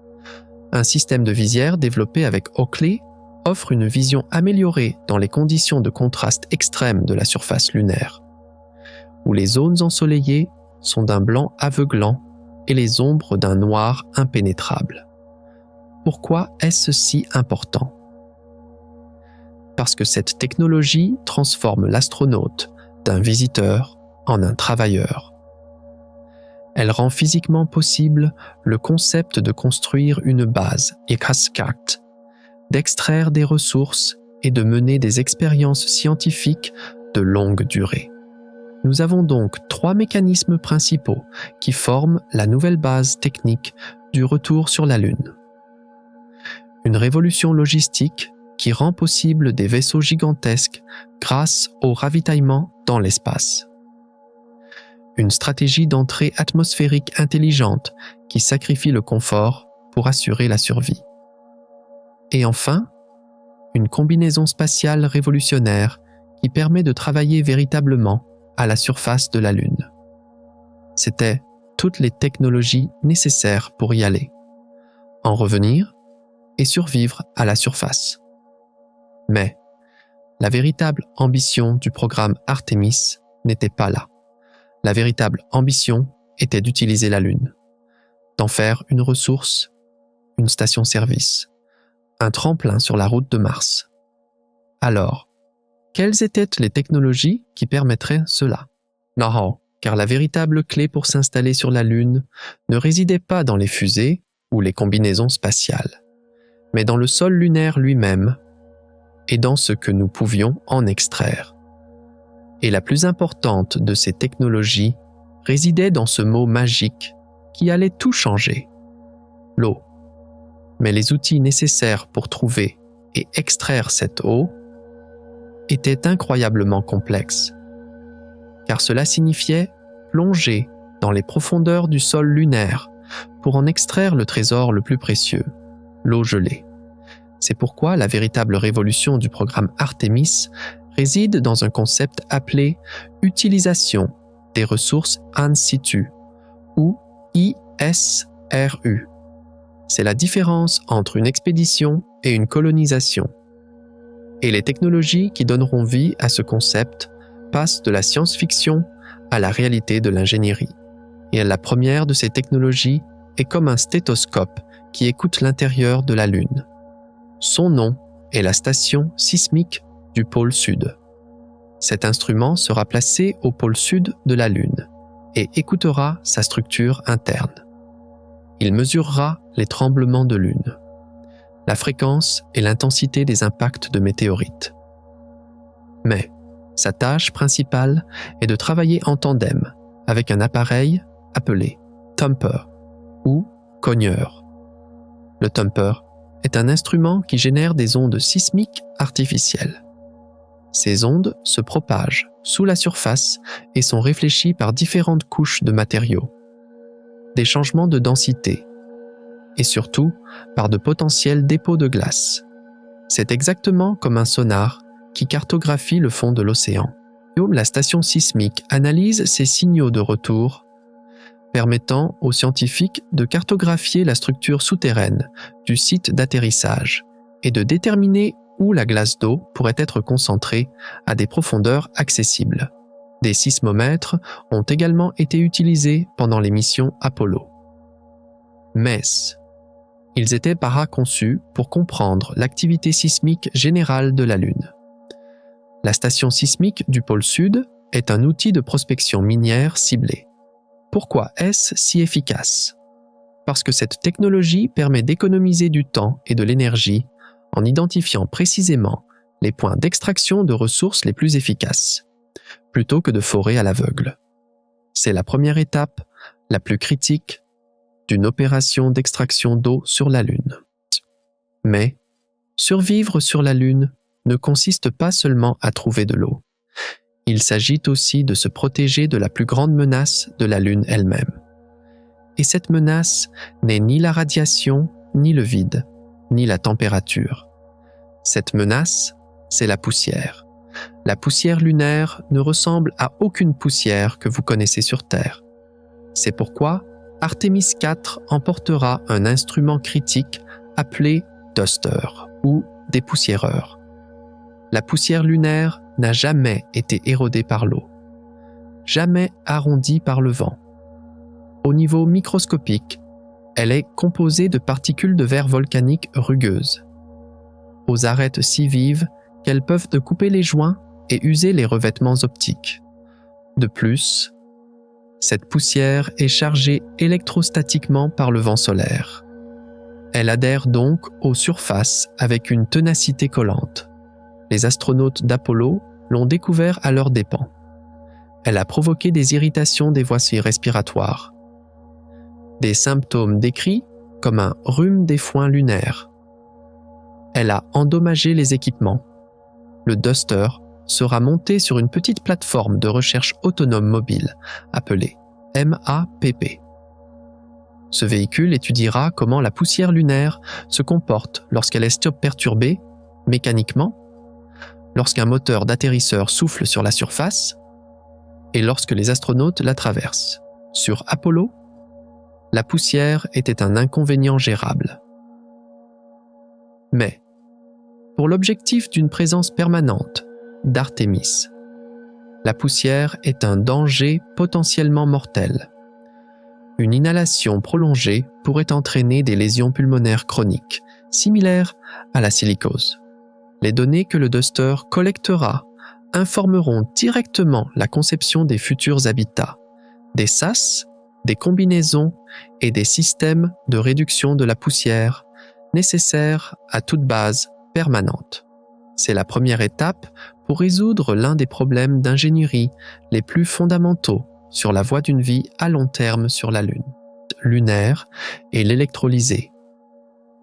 Un système de visière développé avec Oakley offre une vision améliorée dans les conditions de contraste extrême de la surface lunaire, où les zones ensoleillées sont d'un blanc aveuglant et les ombres d'un noir impénétrable. Pourquoi est-ce si important ? Parce que cette technologie transforme l'astronaute d'un visiteur en un travailleur. Elle rend physiquement possible le concept de construire une base, Ekaskart, d'extraire des ressources et de mener des expériences scientifiques de longue durée. Nous avons donc 3 mécanismes principaux qui forment la nouvelle base technique du retour sur la Lune. Une révolution logistique qui rend possible des vaisseaux gigantesques grâce au ravitaillement dans l'espace. Une stratégie d'entrée atmosphérique intelligente qui sacrifie le confort pour assurer la survie. Et enfin, une combinaison spatiale révolutionnaire qui permet de travailler véritablement à la surface de la Lune. C'était toutes les technologies nécessaires pour y aller, en revenir et survivre à la surface. Mais la véritable ambition du programme Artemis n'était pas là. La véritable ambition était d'utiliser la Lune, d'en faire une ressource, une station-service, un tremplin sur la route de Mars. Alors, quelles étaient les technologies qui permettraient cela ? Non, car la véritable clé pour s'installer sur la Lune ne résidait pas dans les fusées ou les combinaisons spatiales, mais dans le sol lunaire lui-même et dans ce que nous pouvions en extraire. Et la plus importante de ces technologies résidait dans ce mot magique qui allait tout changer, l'eau. Mais les outils nécessaires pour trouver et extraire cette eau étaient incroyablement complexes, car cela signifiait plonger dans les profondeurs du sol lunaire pour en extraire le trésor le plus précieux, l'eau gelée. C'est pourquoi la véritable révolution du programme Artemis réside dans un concept appelé « utilisation des ressources in situ » ou ISRU. C'est la différence entre une expédition et une colonisation. Et les technologies qui donneront vie à ce concept passent de la science-fiction à la réalité de l'ingénierie. Et la première de ces technologies est comme un stéthoscope qui écoute l'intérieur de la Lune. Son nom est la station sismique du pôle sud. Cet instrument sera placé au pôle sud de la Lune et écoutera sa structure interne. Il mesurera les tremblements de Lune, la fréquence et l'intensité des impacts de météorites. Mais sa tâche principale est de travailler en tandem avec un appareil appelé thumper ou cogneur. Le thumper est un instrument qui génère des ondes sismiques artificielles. Ces ondes se propagent sous la surface et sont réfléchies par différentes couches de matériaux, des changements de densité et surtout par de potentiels dépôts de glace. C'est exactement comme un sonar qui cartographie le fond de l'océan. La station sismique analyse ces signaux de retour, permettant aux scientifiques de cartographier la structure souterraine du site d'atterrissage et de déterminer où la glace d'eau pourrait être concentrée à des profondeurs accessibles. Des sismomètres ont également été utilisés pendant les missions Apollo. MESS. Ils étaient paraconçus pour comprendre l'activité sismique générale de la Lune. La station sismique du pôle Sud est un outil de prospection minière ciblée. Pourquoi est-ce si efficace? Parce que cette technologie permet d'économiser du temps et de l'énergie en identifiant précisément les points d'extraction de ressources les plus efficaces, plutôt que de forer à l'aveugle. C'est la première étape, la plus critique, d'une opération d'extraction d'eau sur la Lune. Mais survivre sur la Lune ne consiste pas seulement à trouver de l'eau. Il s'agit aussi de se protéger de la plus grande menace de la Lune elle-même. Et cette menace n'est ni la radiation, ni le vide, ni la température. Cette menace, c'est la poussière. La poussière lunaire ne ressemble à aucune poussière que vous connaissez sur Terre. C'est pourquoi Artemis 4 emportera un instrument critique appelé Duster ou dépoussiéreur. La poussière lunaire n'a jamais été érodée par l'eau, jamais arrondie par le vent. Au niveau microscopique, elle est composée de particules de verre volcanique rugueuses, aux arêtes si vives qu'elles peuvent couper les joints et user les revêtements optiques. De plus, cette poussière est chargée électrostatiquement par le vent solaire. Elle adhère donc aux surfaces avec une ténacité collante. Les astronautes d'Apollo l'ont découvert à leurs dépens. Elle a provoqué des irritations des voies respiratoires, des symptômes décrits comme un rhume des foins lunaires. Elle a endommagé les équipements. Le Duster sera monté sur une petite plateforme de recherche autonome mobile appelée MAPP. Ce véhicule étudiera comment la poussière lunaire se comporte lorsqu'elle est perturbée mécaniquement, lorsqu'un moteur d'atterrisseur souffle sur la surface et lorsque les astronautes la traversent. Sur Apollo, la poussière était un inconvénient gérable. Mais, pour l'objectif d'une présence permanente d'Artemis, la poussière est un danger potentiellement mortel. Une inhalation prolongée pourrait entraîner des lésions pulmonaires chroniques, similaires à la silicose. Les données que le Duster collectera informeront directement la conception des futurs habitats, des sas, des combinaisons et des systèmes de réduction de la poussière nécessaires à toute base permanente. C'est la première étape pour résoudre l'un des problèmes d'ingénierie les plus fondamentaux sur la voie d'une vie à long terme sur la Lune, lunaire et l'électrolyser.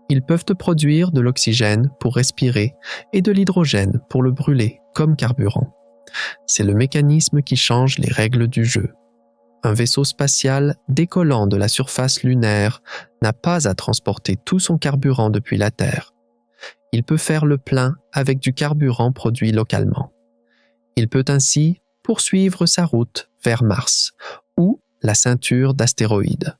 Ils peuvent produire de l'oxygène pour respirer et de l'hydrogène pour le brûler comme carburant. C'est le mécanisme qui change les règles du jeu. Un vaisseau spatial décollant de la surface lunaire n'a pas à transporter tout son carburant depuis la Terre. Il peut faire le plein avec du carburant produit localement. Il peut ainsi poursuivre sa route vers Mars ou la ceinture d'astéroïdes.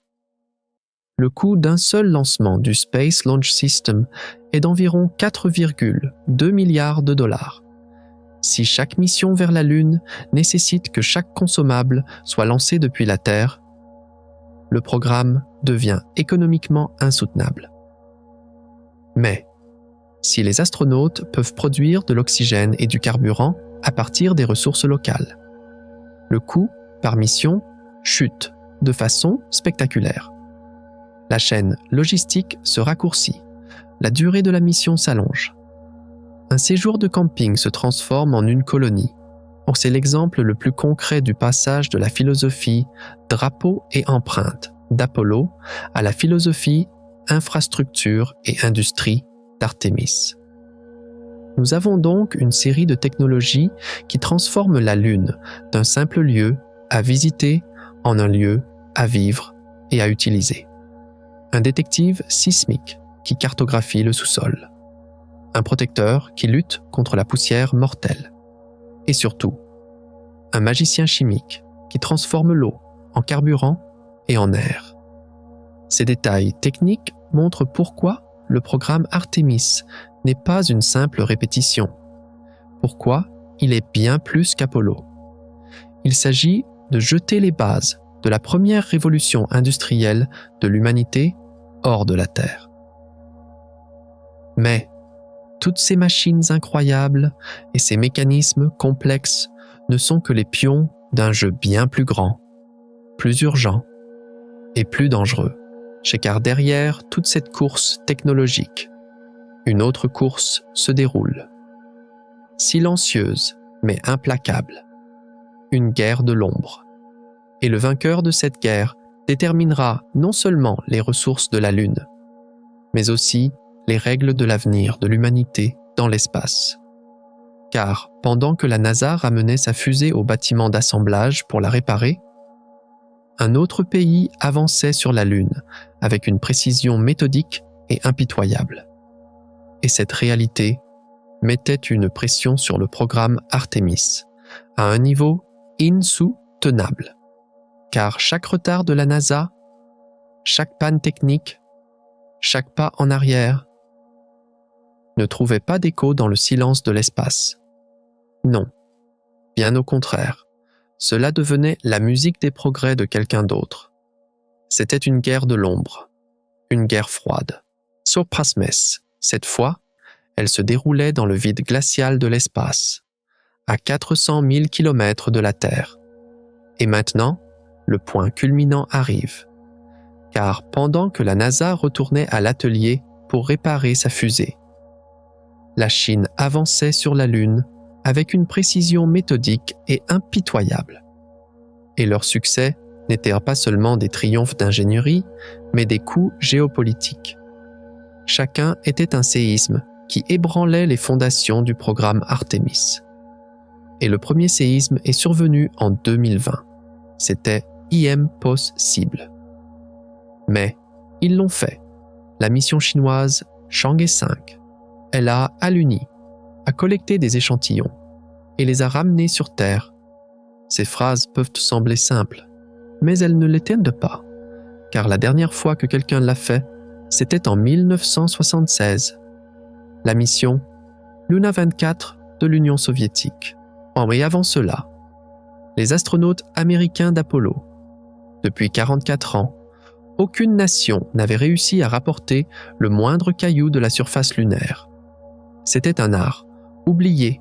Le coût d'un seul lancement du Space Launch System est d'environ 4,2 milliards de dollars. Si chaque mission vers la Lune nécessite que chaque consommable soit lancé depuis la Terre, le programme devient économiquement insoutenable. Mais, si les astronautes peuvent produire de l'oxygène et du carburant à partir des ressources locales, le coût par mission chute de façon spectaculaire. La chaîne logistique se raccourcit, la durée de la mission s'allonge. Un séjour de camping se transforme en une colonie. Or, c'est l'exemple le plus concret du passage de la philosophie drapeau et empreinte d'Apollo à la philosophie infrastructure et industrie d'Artemis. Nous avons donc une série de technologies qui transforment la Lune d'un simple lieu à visiter en un lieu à vivre et à utiliser. Un détective sismique qui cartographie le sous-sol. Un protecteur qui lutte contre la poussière mortelle. Et surtout, un magicien chimique qui transforme l'eau en carburant et en air. Ces détails techniques montrent pourquoi le programme Artemis n'est pas une simple répétition. Pourquoi il est bien plus qu'Apollo. Il s'agit de jeter les bases de la première révolution industrielle de l'humanité hors de la Terre. Mais toutes ces machines incroyables et ces mécanismes complexes ne sont que les pions d'un jeu bien plus grand, plus urgent et plus dangereux. Car derrière toute cette course technologique, une autre course se déroule. Silencieuse mais implacable. Une guerre de l'ombre. Et le vainqueur de cette guerre déterminera non seulement les ressources de la Lune, mais aussi les règles de l'avenir de l'humanité dans l'espace. Car pendant que la NASA ramenait sa fusée au bâtiment d'assemblage pour la réparer, un autre pays avançait sur la Lune avec une précision méthodique et impitoyable. Et cette réalité mettait une pression sur le programme Artemis, à un niveau insoutenable. Car chaque retard de la NASA, chaque panne technique, chaque pas en arrière, ne trouvait pas d'écho dans le silence de l'espace. Non, bien au contraire, cela devenait la musique des progrès de quelqu'un d'autre. C'était une guerre de l'ombre, une guerre froide. Sur Prasmes, cette fois, elle se déroulait dans le vide glacial de l'espace, à 400 000 km de la Terre. Et maintenant, le point culminant arrive. Car pendant que la NASA retournait à l'atelier pour réparer sa fusée, la Chine avançait sur la Lune avec une précision méthodique et impitoyable. Et leur succès n'était pas seulement des triomphes d'ingénierie, mais des coups géopolitiques. Chacun était un séisme qui ébranlait les fondations du programme Artemis. Et le premier séisme est survenu en 2020. C'était impossible. Mais ils l'ont fait. La mission chinoise Chang'e 5. Elle a aluni, a collecté des échantillons et les a ramenés sur Terre. Ces phrases peuvent te sembler simples, mais elles ne l'étaient pas, car la dernière fois que quelqu'un l'a fait, c'était en 1976. La mission Luna 24 de l'Union soviétique. Et avant cela, les astronautes américains d'Apollo. Depuis 44 ans, aucune nation n'avait réussi à rapporter le moindre caillou de la surface lunaire. C'était un art oublié.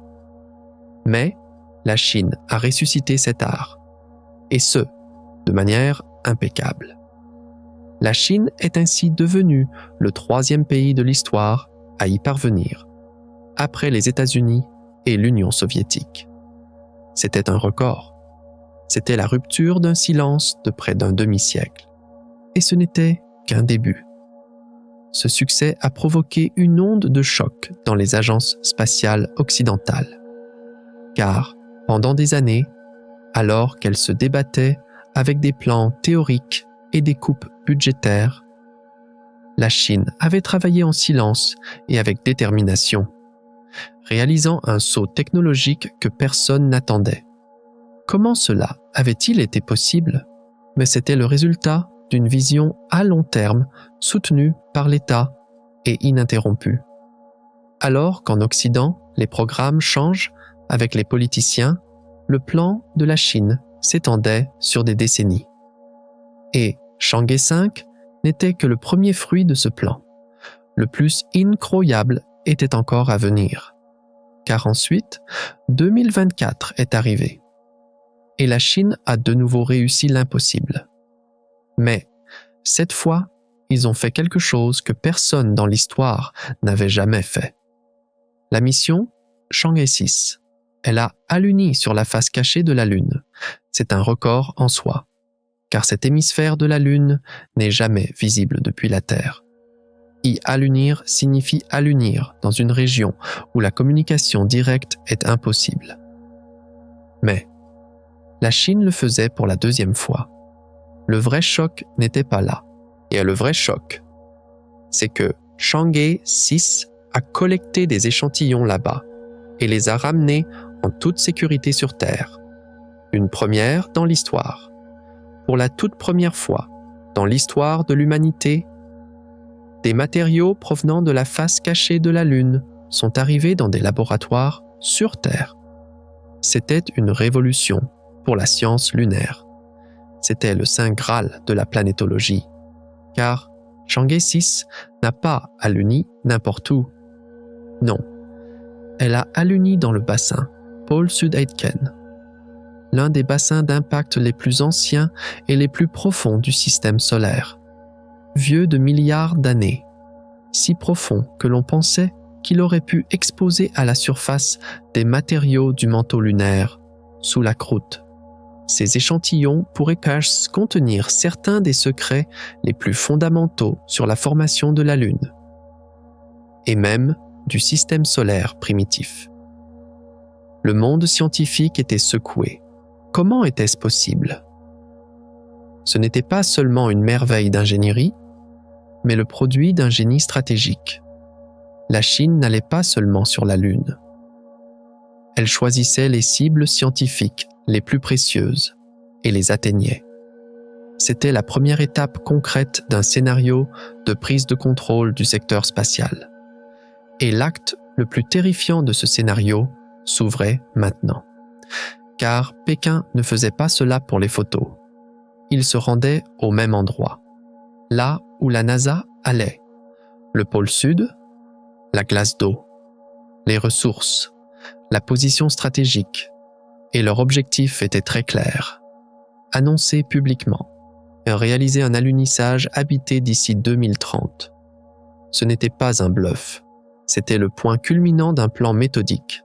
Mais la Chine a ressuscité cet art, et ce, de manière impeccable. La Chine est ainsi devenue le 3e pays de l'histoire à y parvenir, après les États-Unis et l'Union soviétique. C'était un record. C'était la rupture d'un silence de près d'un demi-siècle. Et ce n'était qu'un début. Ce succès a provoqué une onde de choc dans les agences spatiales occidentales. Car, pendant des années, alors qu'elles se débattaient avec des plans théoriques et des coupes budgétaires, la Chine avait travaillé en silence et avec détermination, réalisant un saut technologique que personne n'attendait. Comment cela avait-il été possible? Mais c'était le résultat d'une vision à long terme soutenue par l'État et ininterrompue. Alors qu'en Occident, les programmes changent avec les politiciens, le plan de la Chine s'étendait sur des décennies. Et Chang'e 5 n'était que le premier fruit de ce plan. Le plus incroyable était encore à venir. Car ensuite, 2024 est arrivé. Et la Chine a de nouveau réussi l'impossible. Mais, cette fois, ils ont fait quelque chose que personne dans l'histoire n'avait jamais fait. La mission Chang'e 6. Elle a aluni sur la face cachée de la Lune. C'est un record en soi, car cet hémisphère de la Lune n'est jamais visible depuis la Terre. Y alunir signifie alunir dans une région où la communication directe est impossible. Mais la Chine le faisait pour la 2e fois. Le vrai choc n'était pas là. Et le vrai choc, c'est que Chang'e 6 a collecté des échantillons là-bas et les a ramenés en toute sécurité sur Terre. Une première dans l'histoire. Pour la toute première fois dans l'histoire de l'humanité, des matériaux provenant de la face cachée de la Lune sont arrivés dans des laboratoires sur Terre. C'était une révolution pour la science lunaire. C'était le saint Graal de la planétologie, car Chang'e 6 n'a pas aluni n'importe où. Non, elle a aluni dans le bassin Pôle Sud-Aitken, l'un des bassins d'impact les plus anciens et les plus profonds du système solaire, vieux de milliards d'années, si profond que l'on pensait qu'il aurait pu exposer à la surface des matériaux du manteau lunaire, sous la croûte. Ces échantillons pourraient contenir certains des secrets les plus fondamentaux sur la formation de la Lune, et même du système solaire primitif. Le monde scientifique était secoué. Comment était-ce possible? Ce n'était pas seulement une merveille d'ingénierie, mais le produit d'un génie stratégique. La Chine n'allait pas seulement sur la Lune. Elle choisissait les cibles scientifiques les plus précieuses et les atteignait. C'était la première étape concrète d'un scénario de prise de contrôle du secteur spatial. Et l'acte le plus terrifiant de ce scénario s'ouvrait maintenant. Car Pékin ne faisait pas cela pour les photos. Il se rendait au même endroit, là où la NASA allait. Le pôle sud, la glace d'eau, les ressources, la position stratégique, et leur objectif était très clair. Annoncer publiquement et réaliser un alunissage habité d'ici 2030. Ce n'était pas un bluff, c'était le point culminant d'un plan méthodique,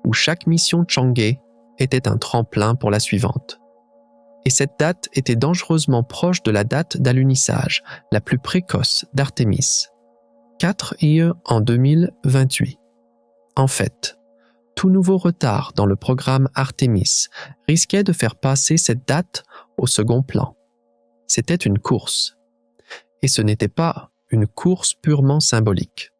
où chaque mission Chang'e était un tremplin pour la suivante. Et cette date était dangereusement proche de la date d'alunissage la plus précoce d'Artemis, 4 IE en 2028. En fait, tout nouveau retard dans le programme Artemis risquait de faire passer cette date au second plan. C'était une course. Et ce n'était pas une course purement symbolique,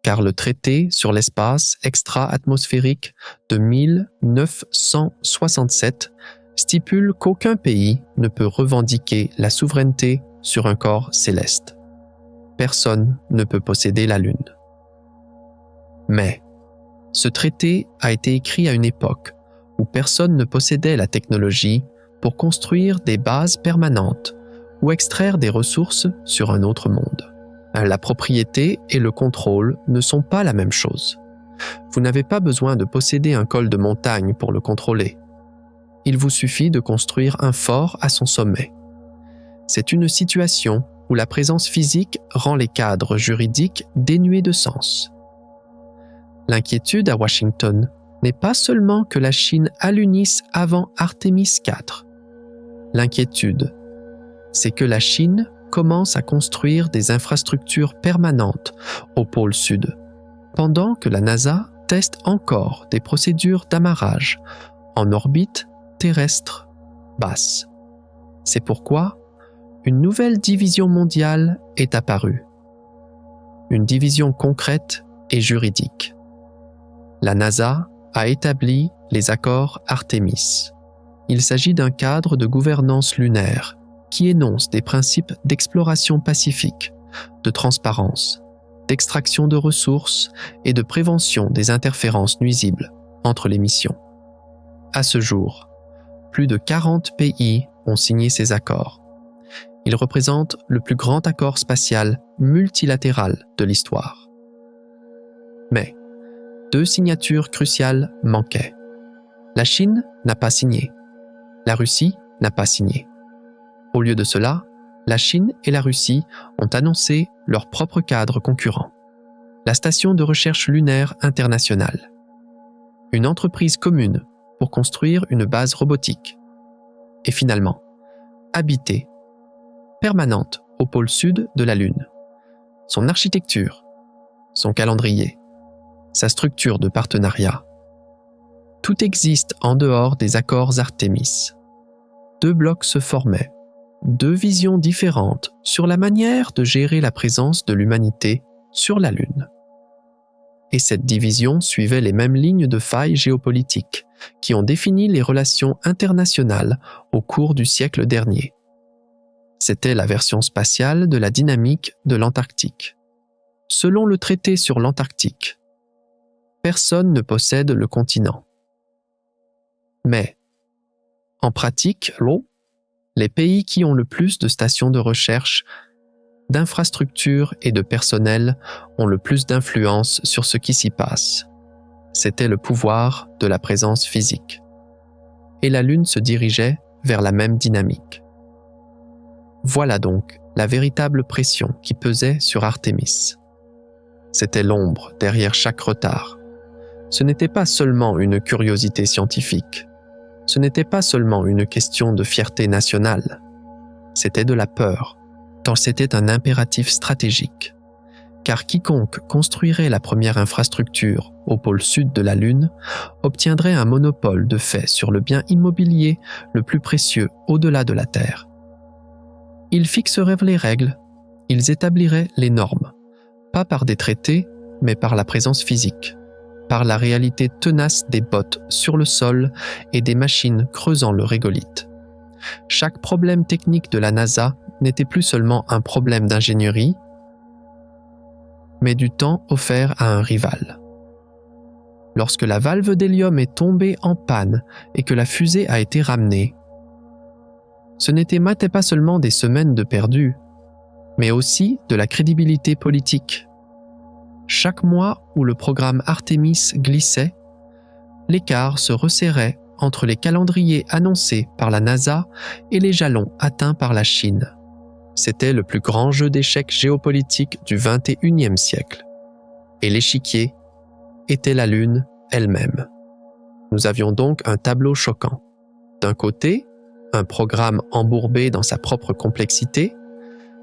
car le traité sur l'espace extra-atmosphérique de 1967 stipule qu'aucun pays ne peut revendiquer la souveraineté sur un corps céleste. Personne ne peut posséder la Lune. Mais ce traité a été écrit à une époque où personne ne possédait la technologie pour construire des bases permanentes ou extraire des ressources sur un autre monde. La propriété et le contrôle ne sont pas la même chose. Vous n'avez pas besoin de posséder un col de montagne pour le contrôler. Il vous suffit de construire un fort à son sommet. C'est une situation où la présence physique rend les cadres juridiques dénués de sens. L'inquiétude à Washington n'est pas seulement que la Chine alunisse avant Artemis 4. L'inquiétude, c'est que la Chine commence à construire des infrastructures permanentes au pôle sud, pendant que la NASA teste encore des procédures d'amarrage en orbite terrestre basse. C'est pourquoi une nouvelle division mondiale est apparue. Une division concrète et juridique. La NASA a établi les accords Artemis. Il s'agit d'un cadre de gouvernance lunaire qui énonce des principes d'exploration pacifique, de transparence, d'extraction de ressources et de prévention des interférences nuisibles entre les missions. À ce jour, plus de 40 pays ont signé ces accords. Ils représentent le plus grand accord spatial multilatéral de l'histoire. Mais 2 signatures cruciales manquaient. La Chine n'a pas signé. La Russie n'a pas signé. Au lieu de cela, la Chine et la Russie ont annoncé leur propre cadre concurrent, la Station de recherche lunaire internationale, une entreprise commune pour construire une base robotique, et finalement, habitée, permanente au pôle sud de la Lune, son architecture, son calendrier, sa structure de partenariat. Tout existe en dehors des accords Artemis. 2 blocs se formaient, 2 visions différentes sur la manière de gérer la présence de l'humanité sur la Lune. Et cette division suivait les mêmes lignes de faille géopolitiques qui ont défini les relations internationales au cours du siècle dernier. C'était la version spatiale de la dynamique de l'Antarctique. Selon le traité sur l'Antarctique, personne ne possède le continent. Mais, en pratique, les pays qui ont le plus de stations de recherche, d'infrastructures et de personnel ont le plus d'influence sur ce qui s'y passe. C'était le pouvoir de la présence physique. Et la Lune se dirigeait vers la même dynamique. Voilà donc la véritable pression qui pesait sur Artémis. C'était l'ombre derrière chaque retard. Ce n'était pas seulement une curiosité scientifique. Ce n'était pas seulement une question de fierté nationale. C'était de la peur, tant c'était un impératif stratégique. Car quiconque construirait la première infrastructure au pôle sud de la Lune obtiendrait un monopole de fait sur le bien immobilier le plus précieux au-delà de la Terre. Ils fixeraient les règles, ils établiraient les normes, pas par des traités, mais par la présence physique, par la réalité tenace des bottes sur le sol et des machines creusant le régolithe. Chaque problème technique de la NASA n'était plus seulement un problème d'ingénierie, mais du temps offert à un rival. Lorsque la valve d'hélium est tombée en panne et que la fusée a été ramenée, ce n'était pas seulement des semaines de perdu, mais aussi de la crédibilité politique. Chaque mois où le programme Artemis glissait, l'écart se resserrait entre les calendriers annoncés par la NASA et les jalons atteints par la Chine. C'était le plus grand jeu d'échecs géopolitique du XXIe siècle. Et l'échiquier était la Lune elle-même. Nous avions donc un tableau choquant. D'un côté, un programme embourbé dans sa propre complexité,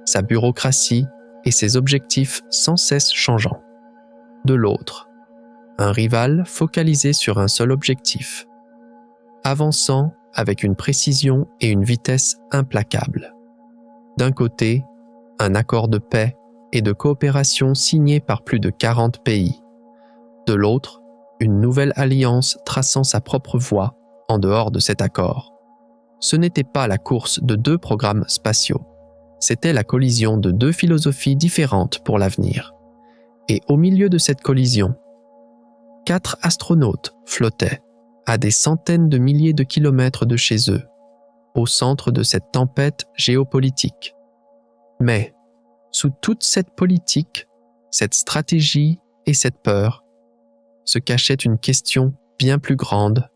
sa bureaucratie et ses objectifs sans cesse changeants. De l'autre, un rival focalisé sur un seul objectif, avançant avec une précision et une vitesse implacables. D'un côté, un accord de paix et de coopération signé par plus de 40 pays. De l'autre, une nouvelle alliance traçant sa propre voie en dehors de cet accord. Ce n'était pas la course de deux programmes spatiaux, c'était la collision de deux philosophies différentes pour l'avenir. Et au milieu de cette collision, 4 astronautes flottaient à des centaines de milliers de kilomètres de chez eux, au centre de cette tempête géopolitique. Mais, sous toute cette politique, cette stratégie et cette peur, se cachait une question bien plus grande,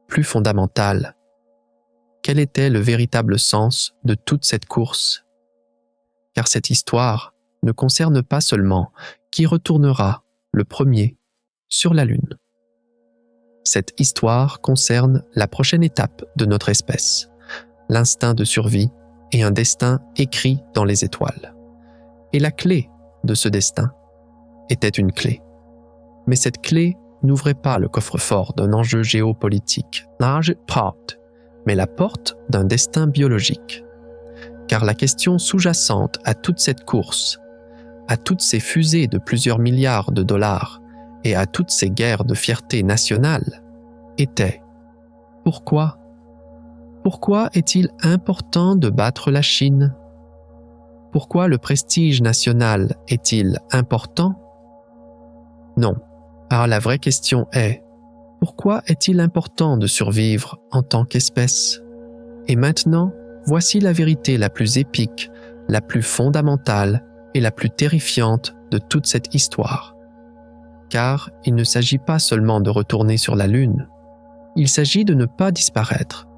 plus fondamentale. Quel était le véritable sens de toute cette course? Car cette histoire ne concerne pas seulement qui retournera le premier sur la Lune. Cette histoire concerne la prochaine étape de notre espèce, l'instinct de survie et un destin écrit dans les étoiles. Et la clé de ce destin était une clé. Mais cette clé n'ouvrait pas le coffre-fort d'un enjeu géopolitique, mais la porte d'un destin biologique. Car la question sous-jacente à toute cette course, à toutes ces fusées de plusieurs milliards de dollars et à toutes ces guerres de fierté nationale, était « Pourquoi ? Pourquoi est-il important de battre la Chine ? Pourquoi le prestige national est-il important ? Non, car la vraie question est « Pourquoi est-il important de survivre en tant qu'espèce ?» Et maintenant, voici la vérité la plus épique, la plus fondamentale et la plus terrifiante de toute cette histoire. Car il ne s'agit pas seulement de retourner sur la Lune, il s'agit de ne pas disparaître.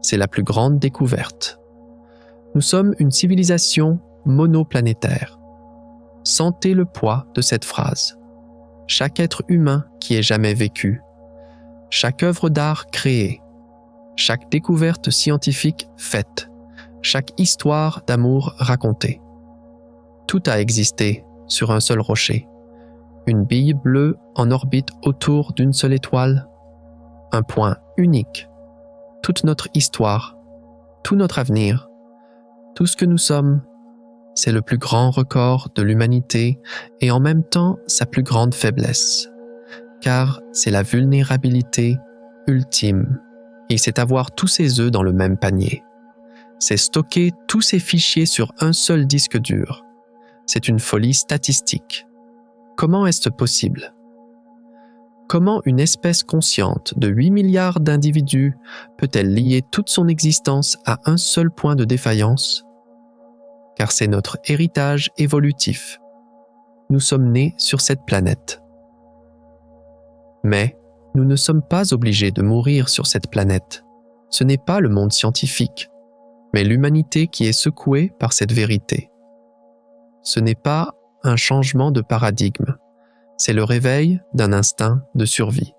C'est la plus grande découverte. Nous sommes une civilisation monoplanétaire. Sentez le poids de cette phrase. Chaque être humain qui ait jamais vécu, chaque œuvre d'art créée, chaque découverte scientifique faite, chaque histoire d'amour racontée. Tout a existé sur un seul rocher. Une bille bleue en orbite autour d'une seule étoile. Un point unique. Toute notre histoire, tout notre avenir, tout ce que nous sommes, c'est le plus grand record de l'humanité et en même temps sa plus grande faiblesse, car c'est la vulnérabilité ultime et c'est avoir tous ses œufs dans le même panier. C'est stocker tous ces fichiers sur un seul disque dur. C'est une folie statistique. Comment est-ce possible? Comment une espèce consciente de 8 milliards d'individus peut-elle lier toute son existence à un seul point de défaillance? Car c'est notre héritage évolutif. Nous sommes nés sur cette planète. Mais nous ne sommes pas obligés de mourir sur cette planète. Ce n'est pas le monde scientifique, mais l'humanité qui est secouée par cette vérité. Ce n'est pas un changement de paradigme, c'est le réveil d'un instinct de survie.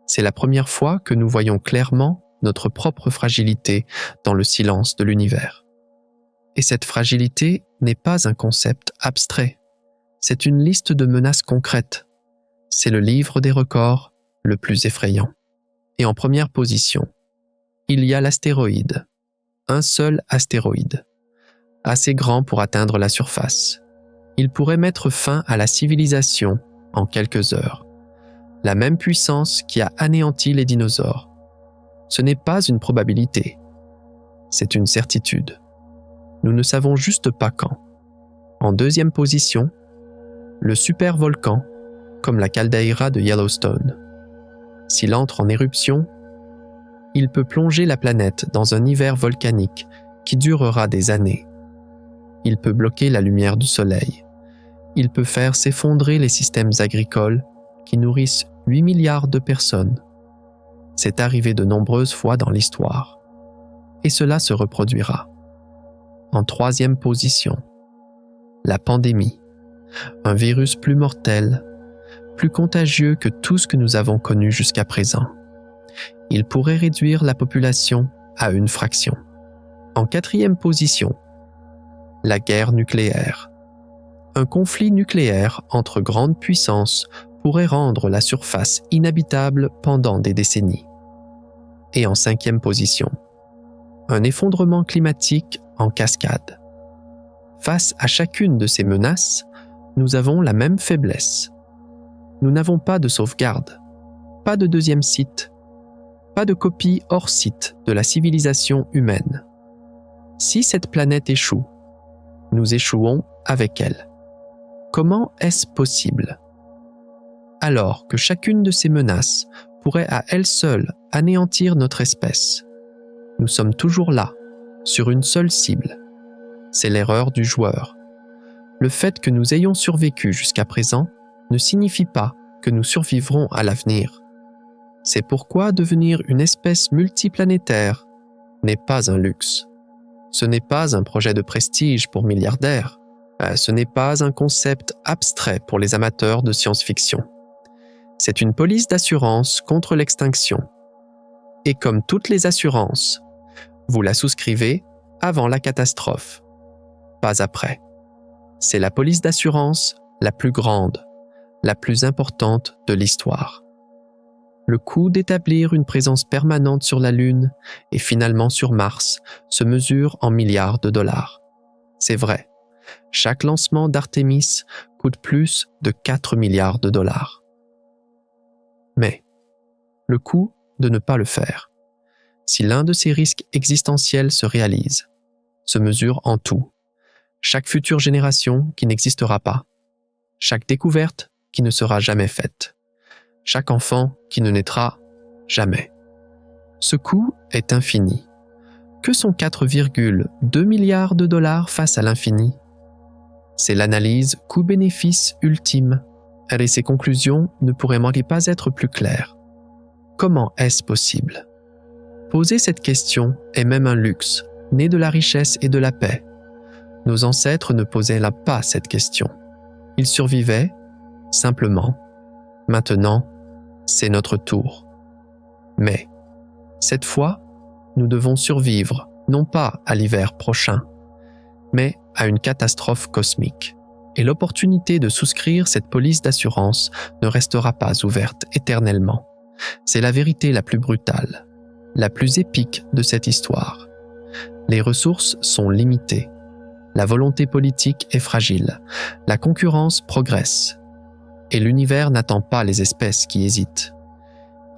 C'est la première fois que nous voyons clairement notre propre fragilité dans le silence de l'univers. Et cette fragilité n'est pas un concept abstrait, c'est une liste de menaces concrètes. C'est le livre des records le plus effrayant. Et en première position, il y a l'astéroïde. Un seul astéroïde, assez grand pour atteindre la surface. Il pourrait mettre fin à la civilisation en quelques heures. La même puissance qui a anéanti les dinosaures. Ce n'est pas une probabilité, c'est une certitude. Nous ne savons juste pas quand. En deuxième position, le supervolcan, comme la caldeira de Yellowstone. S'il entre en éruption, il peut plonger la planète dans un hiver volcanique qui durera des années. Il peut bloquer la lumière du soleil. Il peut faire s'effondrer les systèmes agricoles qui nourrissent 8 milliards de personnes. C'est arrivé de nombreuses fois dans l'histoire. Et cela se reproduira. En troisième position, la pandémie. Un virus plus mortel, plus contagieux que tout ce que nous avons connu jusqu'à présent. Il pourrait réduire la population à une fraction. En quatrième position, la guerre nucléaire. Un conflit nucléaire entre grandes puissances pourrait rendre la surface inhabitable pendant des décennies. Et en cinquième position, un effondrement climatique en cascade. Face à chacune de ces menaces, nous avons la même faiblesse. Nous n'avons pas de sauvegarde, pas de deuxième site, pas de copie hors site de la civilisation humaine. Si cette planète échoue, nous échouons avec elle. Comment est-ce possible? Alors que chacune de ces menaces pourrait à elle seule anéantir notre espèce, nous sommes toujours là, sur une seule cible. C'est l'erreur du joueur. Le fait que nous ayons survécu jusqu'à présent ne signifie pas que nous survivrons à l'avenir. C'est pourquoi devenir une espèce multiplanétaire n'est pas un luxe. Ce n'est pas un projet de prestige pour milliardaires. Ce n'est pas un concept abstrait pour les amateurs de science-fiction. C'est une police d'assurance contre l'extinction. Et comme toutes les assurances, vous la souscrivez avant la catastrophe, pas après. C'est la police d'assurance la plus grande, la plus importante de l'histoire. Le coût d'établir une présence permanente sur la Lune et finalement sur Mars se mesure en milliards de dollars. C'est vrai, chaque lancement d'Artemis coûte plus de 4 milliards de dollars. Mais le coût de ne pas le faire, si l'un de ces risques existentiels se réalise, se mesure en tout. Chaque future génération qui n'existera pas, chaque découverte qui ne sera jamais faite, chaque enfant qui ne naîtra jamais. Ce coût est infini. Que sont 4,2 milliards de dollars face à l'infini? C'est l'analyse coût-bénéfice ultime, et ses conclusions ne pourraient pas être plus claires. Comment est-ce possible? Poser cette question est même un luxe, né de la richesse et de la paix. Nos ancêtres ne posaient là pas cette question. Ils survivaient, simplement. Maintenant, c'est notre tour. Mais, cette fois, nous devons survivre, non pas à l'hiver prochain, mais à une catastrophe cosmique. Et l'opportunité de souscrire cette police d'assurance ne restera pas ouverte éternellement. C'est la vérité la plus brutale, la plus épique de cette histoire. Les ressources sont limitées. la volonté politique est fragile, la concurrence progresse. Et l'univers n'attend pas les espèces qui hésitent.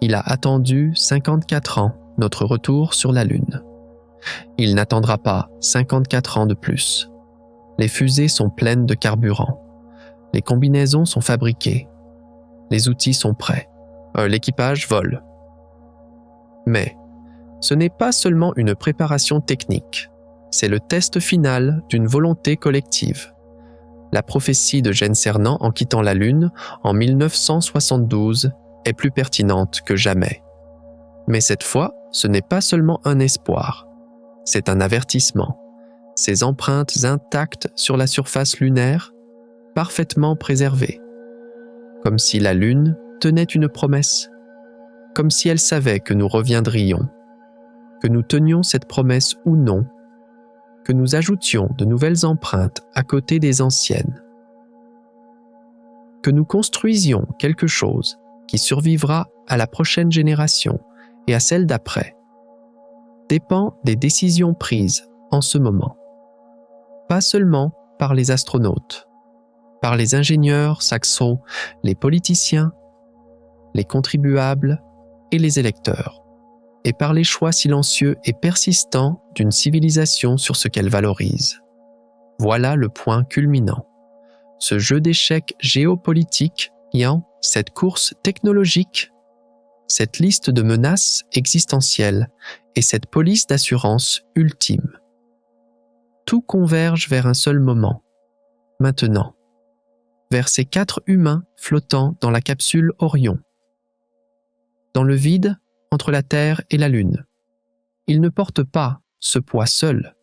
Il a attendu 54 ans notre retour sur la Lune. Il n'attendra pas 54 ans de plus. Les fusées sont pleines de carburant. Les combinaisons sont fabriquées. Les outils sont prêts. L'équipage vole. Mais ce n'est pas seulement une préparation technique. C'est le test final d'une volonté collective. La prophétie de Gene Cernan en quittant la Lune en 1972 est plus pertinente que jamais. Mais cette fois, ce n'est pas seulement un espoir, c'est un avertissement. Ces empreintes intactes sur la surface lunaire, parfaitement préservées. Comme si la Lune tenait une promesse, comme si elle savait que nous reviendrions, que nous tenions cette promesse ou non, que nous ajoutions de nouvelles empreintes à côté des anciennes, que nous construisions quelque chose qui survivra à la prochaine génération et à celle d'après, dépend des décisions prises en ce moment. Pas seulement par les astronautes, par les ingénieurs saxons, les politiciens, les contribuables et les électeurs, et par les choix silencieux et persistants d'une civilisation sur ce qu'elle valorise. Voilà le point culminant. Ce jeu d'échecs géopolitique ayant cette course technologique, cette liste de menaces existentielles et cette police d'assurance ultime. Tout converge vers un seul moment, maintenant, vers ces 4 humains flottant dans la capsule Orion. Dans le vide, entre la Terre et la Lune. Ils ne portent pas ce poids seul.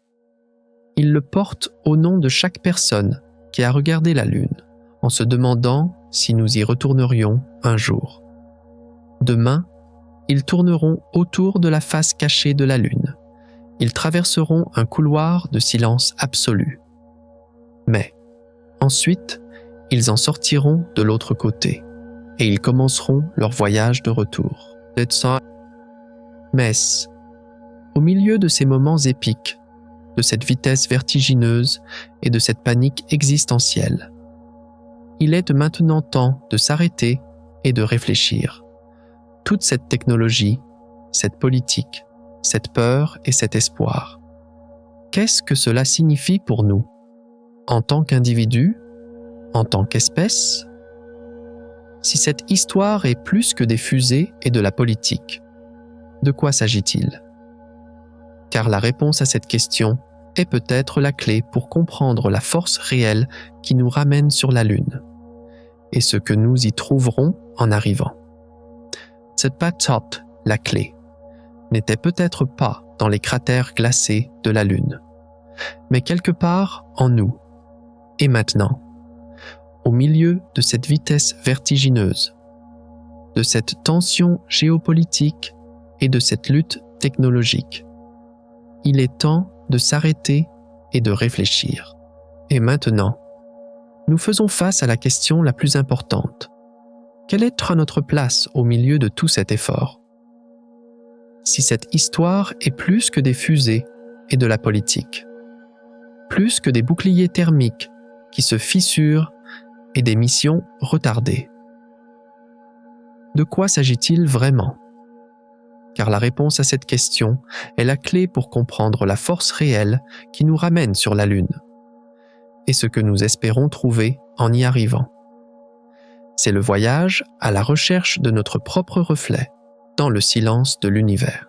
Ils le portent au nom de chaque personne qui a regardé la Lune, en se demandant si nous y retournerions un jour. Demain, ils tourneront autour de la face cachée de la Lune. Ils traverseront un couloir de silence absolu. Mais, ensuite, ils en sortiront de l'autre côté, et ils commenceront leur voyage de retour. Mais, au milieu de ces moments épiques, de cette vitesse vertigineuse et de cette panique existentielle, il est maintenant temps de s'arrêter et de réfléchir. Toute cette technologie, cette politique, cette peur et cet espoir, qu'est-ce que cela signifie pour nous, en tant qu'individus, en tant qu'espèce? Si cette histoire est plus que des fusées et de la politique, de quoi s'agit-il? Car la réponse à cette question est peut-être la clé pour comprendre la force réelle qui nous ramène sur la Lune, et ce que nous y trouverons en arrivant. Cette patate, la clé, n'était peut-être pas dans les cratères glacés de la Lune, mais quelque part en nous, et maintenant, au milieu de cette vitesse vertigineuse, de cette tension géopolitique et de cette lutte technologique. Il est temps de s'arrêter et de réfléchir. Et maintenant, nous faisons face à la question la plus importante. Quelle est notre place au milieu de tout cet effort? Si cette histoire est plus que des fusées et de la politique, plus que des boucliers thermiques qui se fissurent et des missions retardées. De quoi s'agit-il vraiment? Car la réponse à cette question est la clé pour comprendre la force réelle qui nous ramène sur la Lune, et ce que nous espérons trouver en y arrivant. C'est le voyage à la recherche de notre propre reflet dans le silence de l'univers,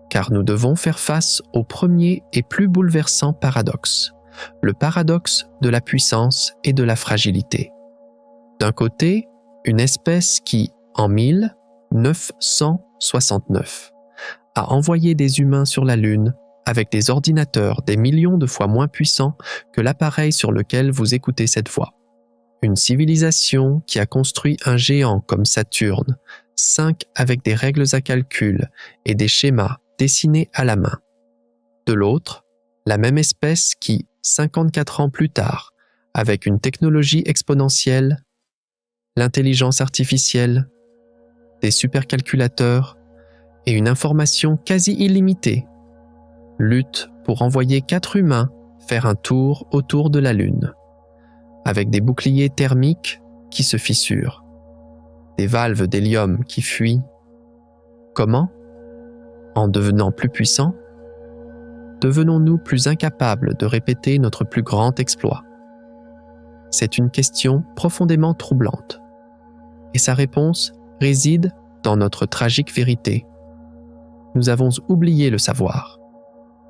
car nous devons faire face au premier et plus bouleversant paradoxe, le paradoxe de la puissance et de la fragilité. D'un côté, une espèce qui, en 1969, a envoyé des humains sur la Lune avec des ordinateurs des millions de fois moins puissants que l'appareil sur lequel vous écoutez cette voix. Une civilisation qui a construit un géant comme Saturne, 5 avec des règles à calcul et des schémas dessinés à la main. De l'autre, la même espèce qui, 54 ans plus tard, avec une technologie exponentielle, l'intelligence artificielle, des supercalculateurs et une information quasi illimitée, lutte pour envoyer 4 humains faire un tour autour de la Lune, avec des boucliers thermiques qui se fissurent, des valves d'hélium qui fuient. Comment? En devenant plus puissants? Devenons-nous plus incapables de répéter notre plus grand exploit? C'est une question profondément troublante, et sa réponse réside dans notre tragique vérité. Nous avons oublié le savoir.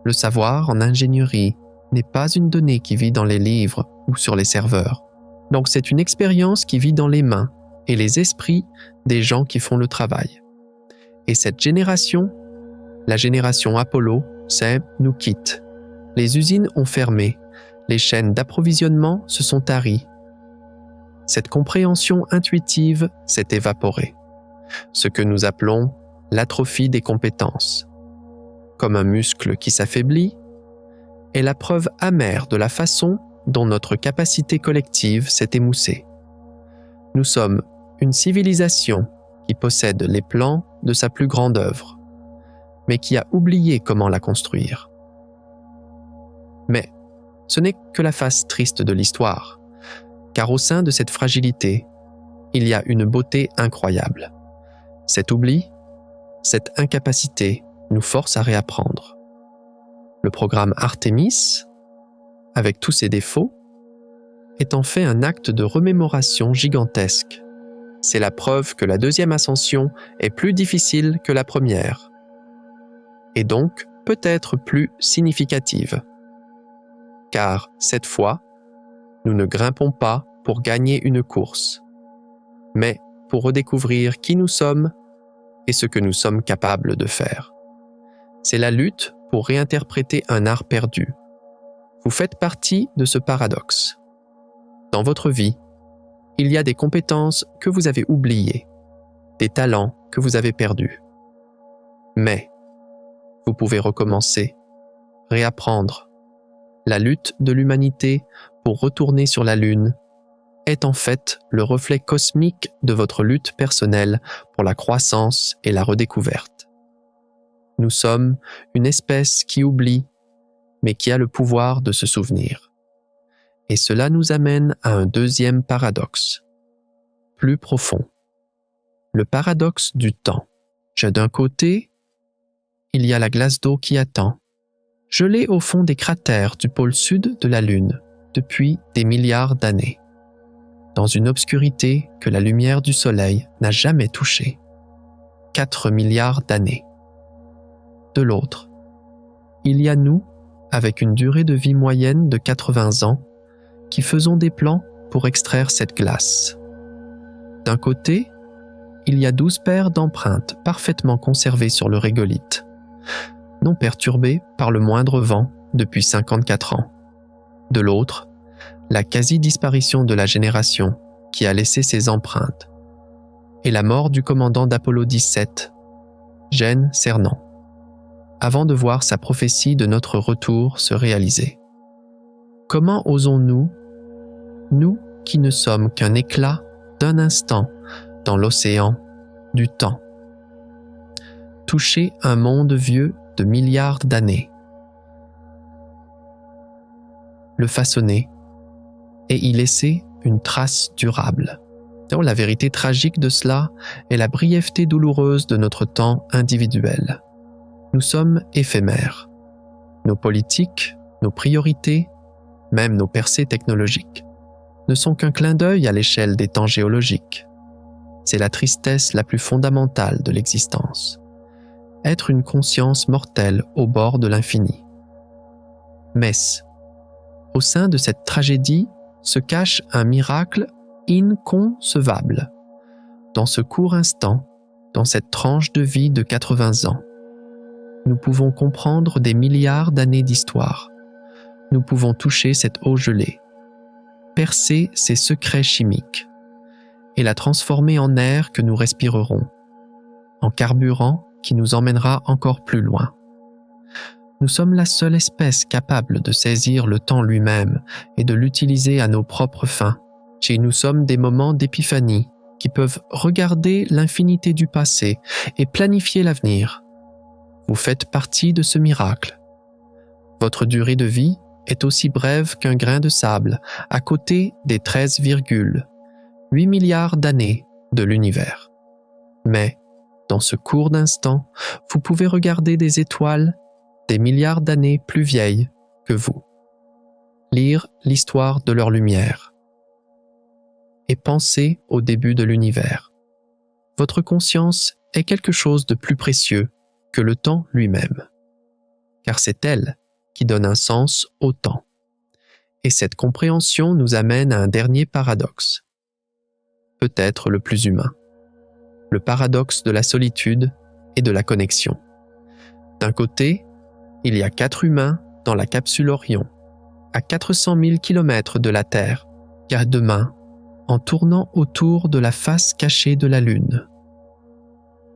Le savoir en ingénierie n'est pas une donnée qui vit dans les livres ou sur les serveurs. Donc c'est une expérience qui vit dans les mains et les esprits des gens qui font le travail. Et cette génération, la génération Apollo, nous quitte. Les usines ont fermé, les chaînes d'approvisionnement se sont taries. Cette compréhension intuitive s'est évaporée. Ce que nous appelons l'atrophie des compétences, comme un muscle qui s'affaiblit, est la preuve amère de la façon dont notre capacité collective s'est émoussée. Nous sommes une civilisation qui possède les plans de sa plus grande œuvre, mais qui a oublié comment la construire. Mais ce n'est que la face triste de l'histoire, car au sein de cette fragilité, il y a une beauté incroyable. Cet oubli, cette incapacité nous force à réapprendre. Le programme Artemis, avec tous ses défauts, est en fait un acte de remémoration gigantesque. C'est la preuve que la deuxième ascension est plus difficile que la première, et donc peut-être plus significative. Car cette fois, nous ne grimpons pas pour gagner une course, mais pour redécouvrir qui nous sommes et ce que nous sommes capables de faire. C'est la lutte pour réinterpréter un art perdu. Vous faites partie de ce paradoxe. Dans votre vie, il y a des compétences que vous avez oubliées, des talents que vous avez perdus. Mais vous pouvez recommencer, réapprendre. La lutte de l'humanité pour retourner sur la Lune est en fait le reflet cosmique de votre lutte personnelle pour la croissance et la redécouverte. Nous sommes une espèce qui oublie, mais qui a le pouvoir de se souvenir. Et cela nous amène à un deuxième paradoxe, plus profond. Le paradoxe du temps. D'un côté, il y a la glace d'eau qui attend, gelée au fond des cratères du pôle sud de la Lune depuis des milliards d'années, dans une obscurité que la lumière du Soleil n'a jamais touchée. 4 milliards d'années. De l'autre, il y a nous, avec une durée de vie moyenne de 80 ans, qui faisons des plans pour extraire cette glace. D'un côté, il y a 12 paires d'empreintes parfaitement conservées sur le régolithe, non perturbées par le moindre vent depuis 54 ans. De l'autre, la quasi-disparition de la génération qui a laissé ses empreintes, et la mort du commandant d'Apollo 17, Gene Cernan, avant de voir sa prophétie de notre retour se réaliser. Comment osons-nous, nous qui ne sommes qu'un éclat d'un instant dans l'océan du temps, toucher un monde vieux de milliards d'années, le façonner et y laisser une trace durable? La vérité tragique de cela est la brièveté douloureuse de notre temps individuel. Nous sommes éphémères. Nos politiques, nos priorités, même nos percées technologiques, ne sont qu'un clin d'œil à l'échelle des temps géologiques. C'est la tristesse la plus fondamentale de l'existence. Être une conscience mortelle au bord de l'infini. Mais, au sein de cette tragédie se cache un miracle inconcevable. Dans ce court instant, dans cette tranche de vie de 80 ans, nous pouvons comprendre des milliards d'années d'histoire. Nous pouvons toucher cette eau gelée, percer ses secrets chimiques et la transformer en air que nous respirerons, en carburant qui nous emmènera encore plus loin. Nous sommes la seule espèce capable de saisir le temps lui-même et de l'utiliser à nos propres fins. Et nous sommes des moments d'épiphanie qui peuvent regarder l'infinité du passé et planifier l'avenir. Vous faites partie de ce miracle. Votre durée de vie est aussi brève qu'un grain de sable à côté des 13,8 milliards d'années de l'univers. Mais, dans ce court d'instant, vous pouvez regarder des étoiles des milliards d'années plus vieilles que vous, lire l'histoire de leur lumière et penser au début de l'univers. Votre conscience est quelque chose de plus précieux que le temps lui-même, car c'est elle qui donne un sens au temps. Et cette compréhension nous amène à un dernier paradoxe, peut-être le plus humain, le paradoxe de la solitude et de la connexion. D'un côté, il y a 4 humains dans la capsule Orion, à 400 000 km de la Terre, car demain, en tournant autour de la face cachée de la Lune.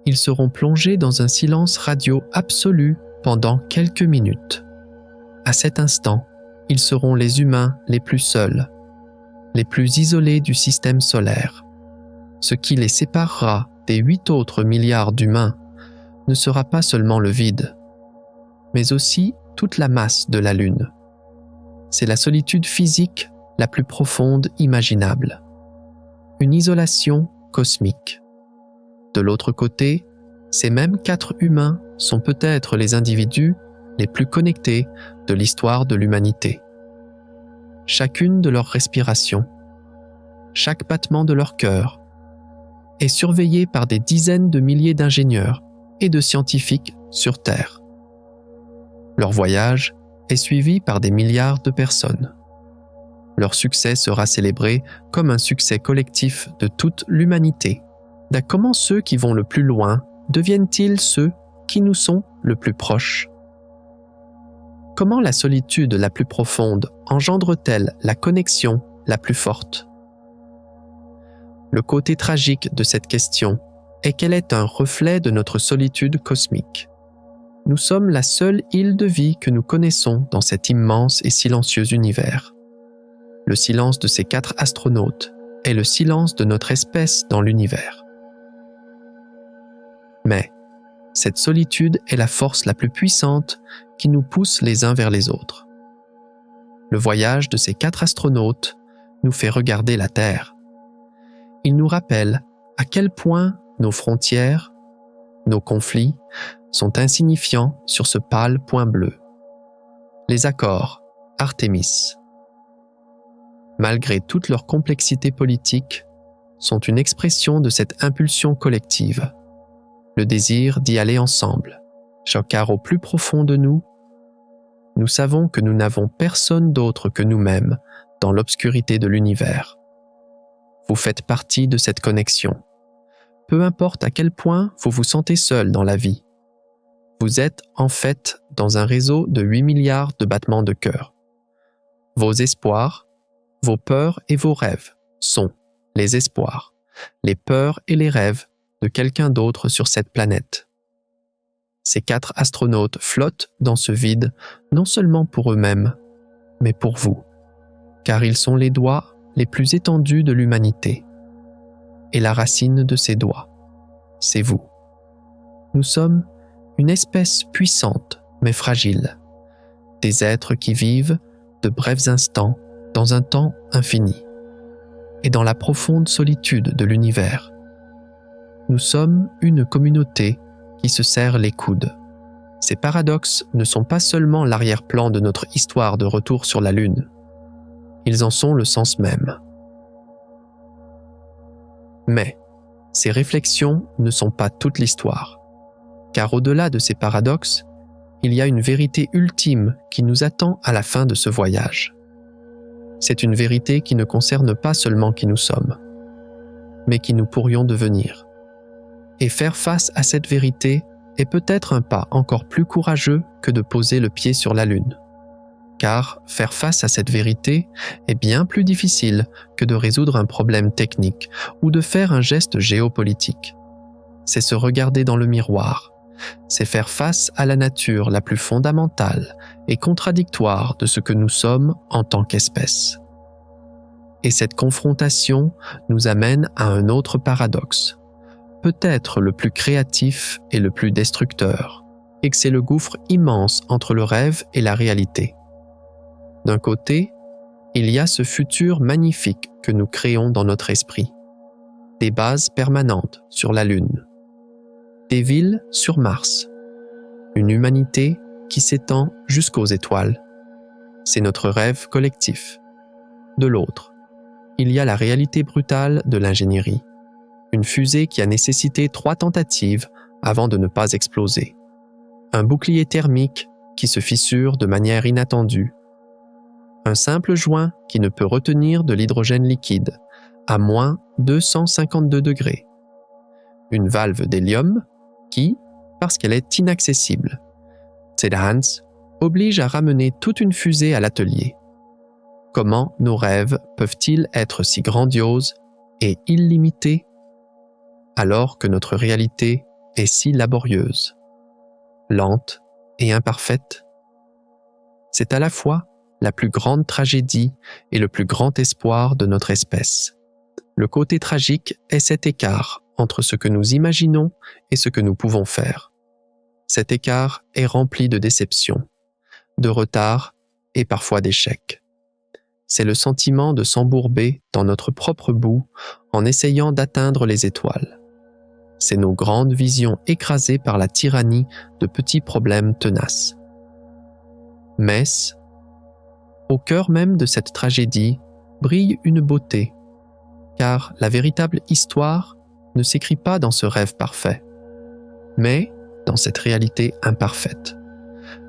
Ils seront plongés dans un silence radio absolu pendant quelques minutes. À cet instant, ils seront les humains les plus seuls, les plus isolés du système solaire. Ce qui les séparera des 8 autres milliards d'humains ne sera pas seulement le vide, mais aussi toute la masse de la Lune. C'est la solitude physique la plus profonde imaginable. Une isolation cosmique. De l'autre côté, ces mêmes 4 humains sont peut-être les individus les plus connectés de l'histoire de l'humanité. Chacune de leurs respirations, chaque battement de leur cœur, est surveillée par des dizaines de milliers d'ingénieurs et de scientifiques sur Terre. Leur voyage est suivi par des milliards de personnes. Leur succès sera célébré comme un succès collectif de toute l'humanité. Comment ceux qui vont le plus loin deviennent-ils ceux qui nous sont le plus proches? Comment la solitude la plus profonde engendre-t-elle la connexion la plus forte? Le côté tragique de cette question est qu'elle est un reflet de notre solitude cosmique. Nous sommes la seule île de vie que nous connaissons dans cet immense et silencieux univers. Le silence de ces 4 astronautes est le silence de notre espèce dans l'univers. Mais cette solitude est la force la plus puissante qui nous pousse les uns vers les autres. Le voyage de ces 4 astronautes nous fait regarder la Terre. Il nous rappelle à quel point nos frontières, nos conflits sont insignifiants sur ce pâle point bleu. Les accords Artémis, malgré toute leur complexité politique, sont une expression de cette impulsion collective, le désir d'y aller ensemble, car au plus profond de nous, nous savons que nous n'avons personne d'autre que nous-mêmes dans l'obscurité de l'univers. Vous faites partie de cette connexion. Peu importe à quel point vous vous sentez seul dans la vie, vous êtes en fait dans un réseau de 8 milliards de battements de cœur. Vos espoirs, vos peurs et vos rêves sont les espoirs, les peurs et les rêves de quelqu'un d'autre sur cette planète. Ces 4 astronautes flottent dans ce vide non seulement pour eux-mêmes, mais pour vous, car ils sont les doigts les plus étendus de l'humanité. Et la racine de ces doigts, c'est vous. Nous sommes une espèce puissante mais fragile, des êtres qui vivent de brefs instants dans un temps infini, et dans la profonde solitude de l'univers. Nous sommes une communauté qui se serre les coudes. Ces paradoxes ne sont pas seulement l'arrière-plan de notre histoire de retour sur la Lune. Ils en sont le sens même. Mais ces réflexions ne sont pas toute l'histoire, car au-delà de ces paradoxes, il y a une vérité ultime qui nous attend à la fin de ce voyage. C'est une vérité qui ne concerne pas seulement qui nous sommes, mais qui nous pourrions devenir. Et faire face à cette vérité est peut-être un pas encore plus courageux que de poser le pied sur la Lune. Car faire face à cette vérité est bien plus difficile que de résoudre un problème technique ou de faire un geste géopolitique. C'est se regarder dans le miroir, c'est faire face à la nature la plus fondamentale et contradictoire de ce que nous sommes en tant qu'espèce. Et cette confrontation nous amène à un autre paradoxe, peut-être le plus créatif et le plus destructeur, et que c'est le gouffre immense entre le rêve et la réalité. D'un côté, il y a ce futur magnifique que nous créons dans notre esprit. Des bases permanentes sur la Lune, des villes sur Mars, une humanité qui s'étend jusqu'aux étoiles. C'est notre rêve collectif. De l'autre, il y a la réalité brutale de l'ingénierie. Une fusée qui a nécessité 3 tentatives avant de ne pas exploser. Un bouclier thermique qui se fissure de manière inattendue. Un simple joint qui ne peut retenir de l'hydrogène liquide à moins 252 degrés. Une valve d'hélium qui, parce qu'elle est inaccessible, Hans oblige à ramener toute une fusée à l'atelier. Comment nos rêves peuvent-ils être si grandioses et illimités alors que notre réalité est si laborieuse, lente et imparfaite? C'est à la fois la plus grande tragédie et le plus grand espoir de notre espèce. Le côté tragique est cet écart entre ce que nous imaginons et ce que nous pouvons faire. Cet écart est rempli de déceptions, de retards et parfois d'échecs. C'est le sentiment de s'embourber dans notre propre boue en essayant d'atteindre les étoiles. C'est nos grandes visions écrasées par la tyrannie de petits problèmes tenaces. Mais, au cœur même de cette tragédie, brille une beauté, car la véritable histoire ne s'écrit pas dans ce rêve parfait, mais dans cette réalité imparfaite.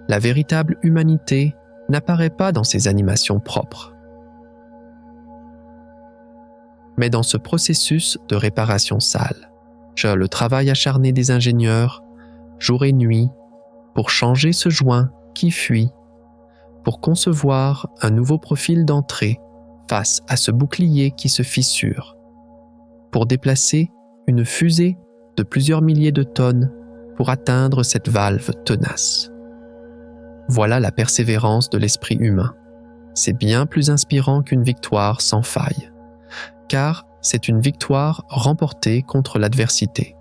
La véritable humanité n'apparaît pas dans ses animations propres, mais dans ce processus de réparation sale. Le travail acharné des ingénieurs, jour et nuit, pour changer ce joint qui fuit, pour concevoir un nouveau profil d'entrée face à ce bouclier qui se fissure, pour déplacer une fusée de plusieurs milliers de tonnes pour atteindre cette valve tenace. Voilà la persévérance de l'esprit humain. C'est bien plus inspirant qu'une victoire sans faille, car c'est une victoire remportée contre l'adversité.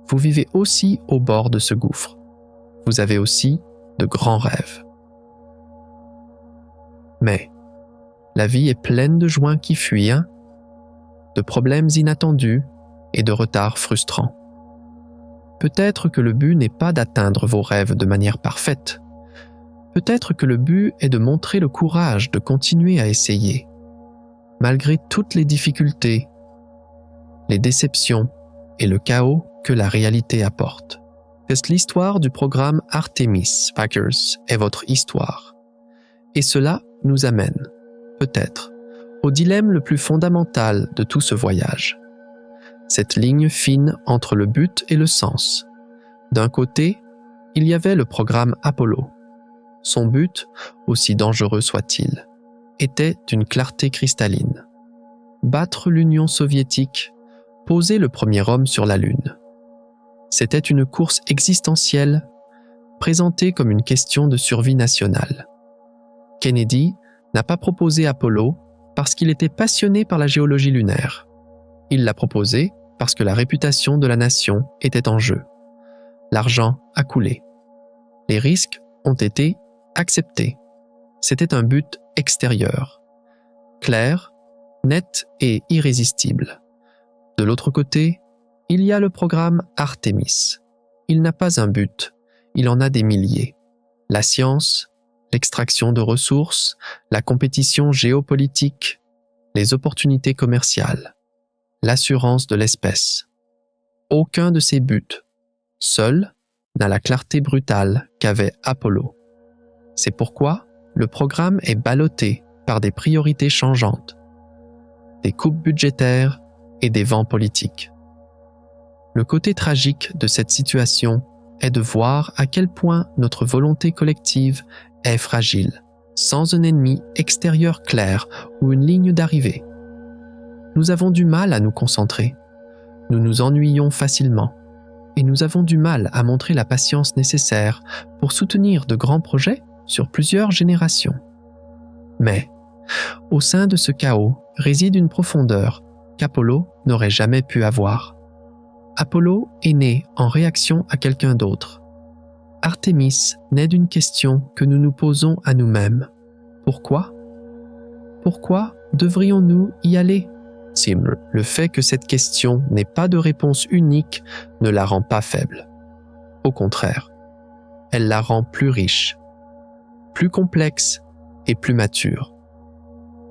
Vous vivez aussi au bord de ce gouffre. Vous avez aussi de grands rêves. Mais la vie est pleine de joints qui fuient, de problèmes inattendus et de retards frustrants. Peut-être que le but n'est pas d'atteindre vos rêves de manière parfaite. Peut-être que le but est de montrer le courage de continuer à essayer, malgré toutes les difficultés, les déceptions et le chaos que la réalité apporte. Est-ce l'histoire du programme Artemis Packers est votre histoire? Et cela nous amène, peut-être, au dilemme le plus fondamental de tout ce voyage. Cette ligne fine entre le but et le sens. D'un côté, il y avait le programme Apollo. Son but, aussi dangereux soit-il, était d'une clarté cristalline. Battre l'Union soviétique, poser le premier homme sur la Lune. C'était une course existentielle, présentée comme une question de survie nationale. Kennedy n'a pas proposé Apollo parce qu'il était passionné par la géologie lunaire. Il l'a proposé parce que la réputation de la nation était en jeu. L'argent a coulé. Les risques ont été acceptés. C'était un but extérieur, clair, net et irrésistible. De l'autre côté, il y a le programme Artemis. Il n'a pas un but, il en a des milliers. La science, l'extraction de ressources, la compétition géopolitique, les opportunités commerciales, l'assurance de l'espèce. Aucun de ces buts, seul, n'a la clarté brutale qu'avait Apollo. C'est pourquoi le programme est ballotté par des priorités changeantes, des coupes budgétaires et des vents politiques. Le côté tragique de cette situation est de voir à quel point notre volonté collective est fragile, sans un ennemi extérieur clair ou une ligne d'arrivée. Nous avons du mal à nous concentrer, nous nous ennuyons facilement, et nous avons du mal à montrer la patience nécessaire pour soutenir de grands projets sur plusieurs générations. Mais, au sein de ce chaos réside une profondeur qu'Apollo n'aurait jamais pu avoir. Apollo est né en réaction à quelqu'un d'autre. Artemis naît d'une question que nous nous posons à nous-mêmes. Pourquoi? Pourquoi devrions-nous y aller? Si le fait que cette question n'ait pas de réponse unique ne la rend pas faible. Au contraire, elle la rend plus riche, plus complexe et plus mature.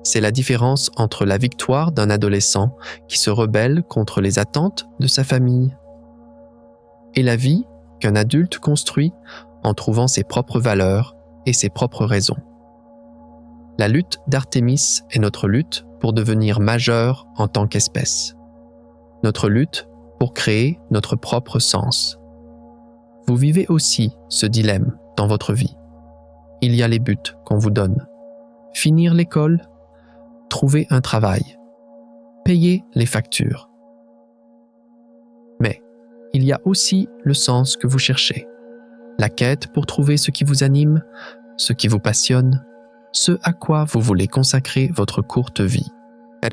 C'est la différence entre la victoire d'un adolescent qui se rebelle contre les attentes de sa famille et la vie qu'un adulte construit en trouvant ses propres valeurs et ses propres raisons. La lutte d'Artémis est notre lutte pour devenir majeur en tant qu'espèce. Notre lutte pour créer notre propre sens. Vous vivez aussi ce dilemme dans votre vie. Il y a les buts qu'on vous donne. Finir l'école, trouver un travail, payer les factures. Mais il y a aussi le sens que vous cherchez. La quête pour trouver ce qui vous anime, ce qui vous passionne, ce à quoi vous voulez consacrer votre courte vie.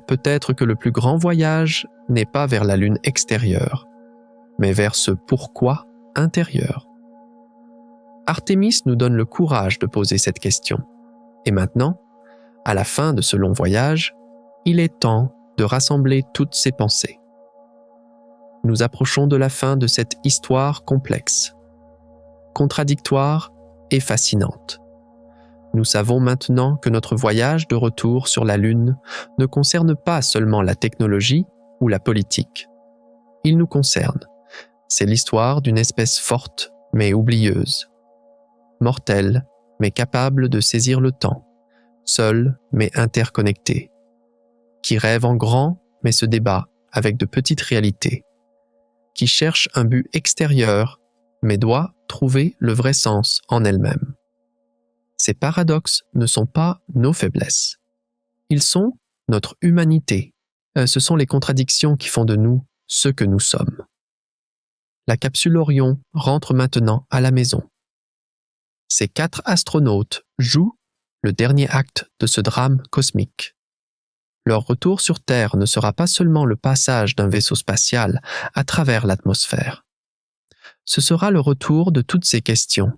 Peut-être que le plus grand voyage n'est pas vers la lune extérieure, mais vers ce pourquoi intérieur. Artémis nous donne le courage de poser cette question. Et maintenant, à la fin de ce long voyage, il est temps de rassembler toutes ces pensées. Nous approchons de la fin de cette histoire complexe, contradictoire et fascinante. Nous savons maintenant que notre voyage de retour sur la Lune ne concerne pas seulement la technologie ou la politique. Il nous concerne. C'est l'histoire d'une espèce forte mais oublieuse, mortelle mais capable de saisir le temps, seule mais interconnectée, qui rêve en grand mais se débat avec de petites réalités, qui cherche un but extérieur mais doit trouver le vrai sens en elle-même. Ces paradoxes ne sont pas nos faiblesses. Ils sont notre humanité. Ce sont les contradictions qui font de nous ce que nous sommes. La capsule Orion rentre maintenant à la maison. Ces 4 astronautes jouent le dernier acte de ce drame cosmique. Leur retour sur Terre ne sera pas seulement le passage d'un vaisseau spatial à travers l'atmosphère. Ce sera le retour de toutes ces questions,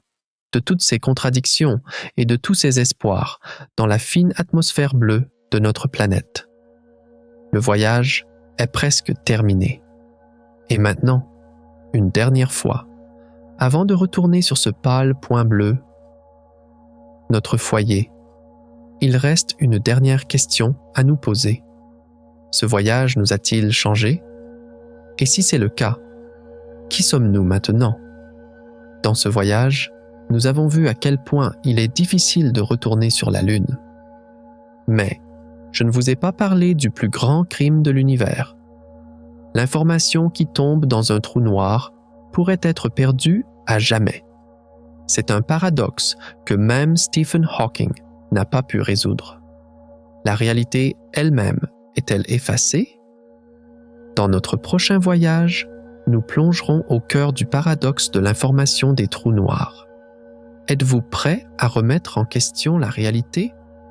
de toutes ces contradictions et de tous ces espoirs dans la fine atmosphère bleue de notre planète. Le voyage est presque terminé. Et maintenant, une dernière fois, avant de retourner sur ce pâle point bleu, notre foyer, il reste une dernière question à nous poser. Ce voyage nous a-t-il changé? Et si c'est le cas, qui sommes-nous maintenant? Dans ce voyage, nous avons vu à quel point il est difficile de retourner sur la Lune. Mais je ne vous ai pas parlé du plus grand crime de l'univers. L'information qui tombe dans un trou noir pourrait être perdue à jamais. C'est un paradoxe que même Stephen Hawking n'a pas pu résoudre. La réalité elle-même est-elle effacée? Dans notre prochain voyage, nous plongerons au cœur du paradoxe de l'information des trous noirs. Êtes-vous prêt à remettre en question la réalité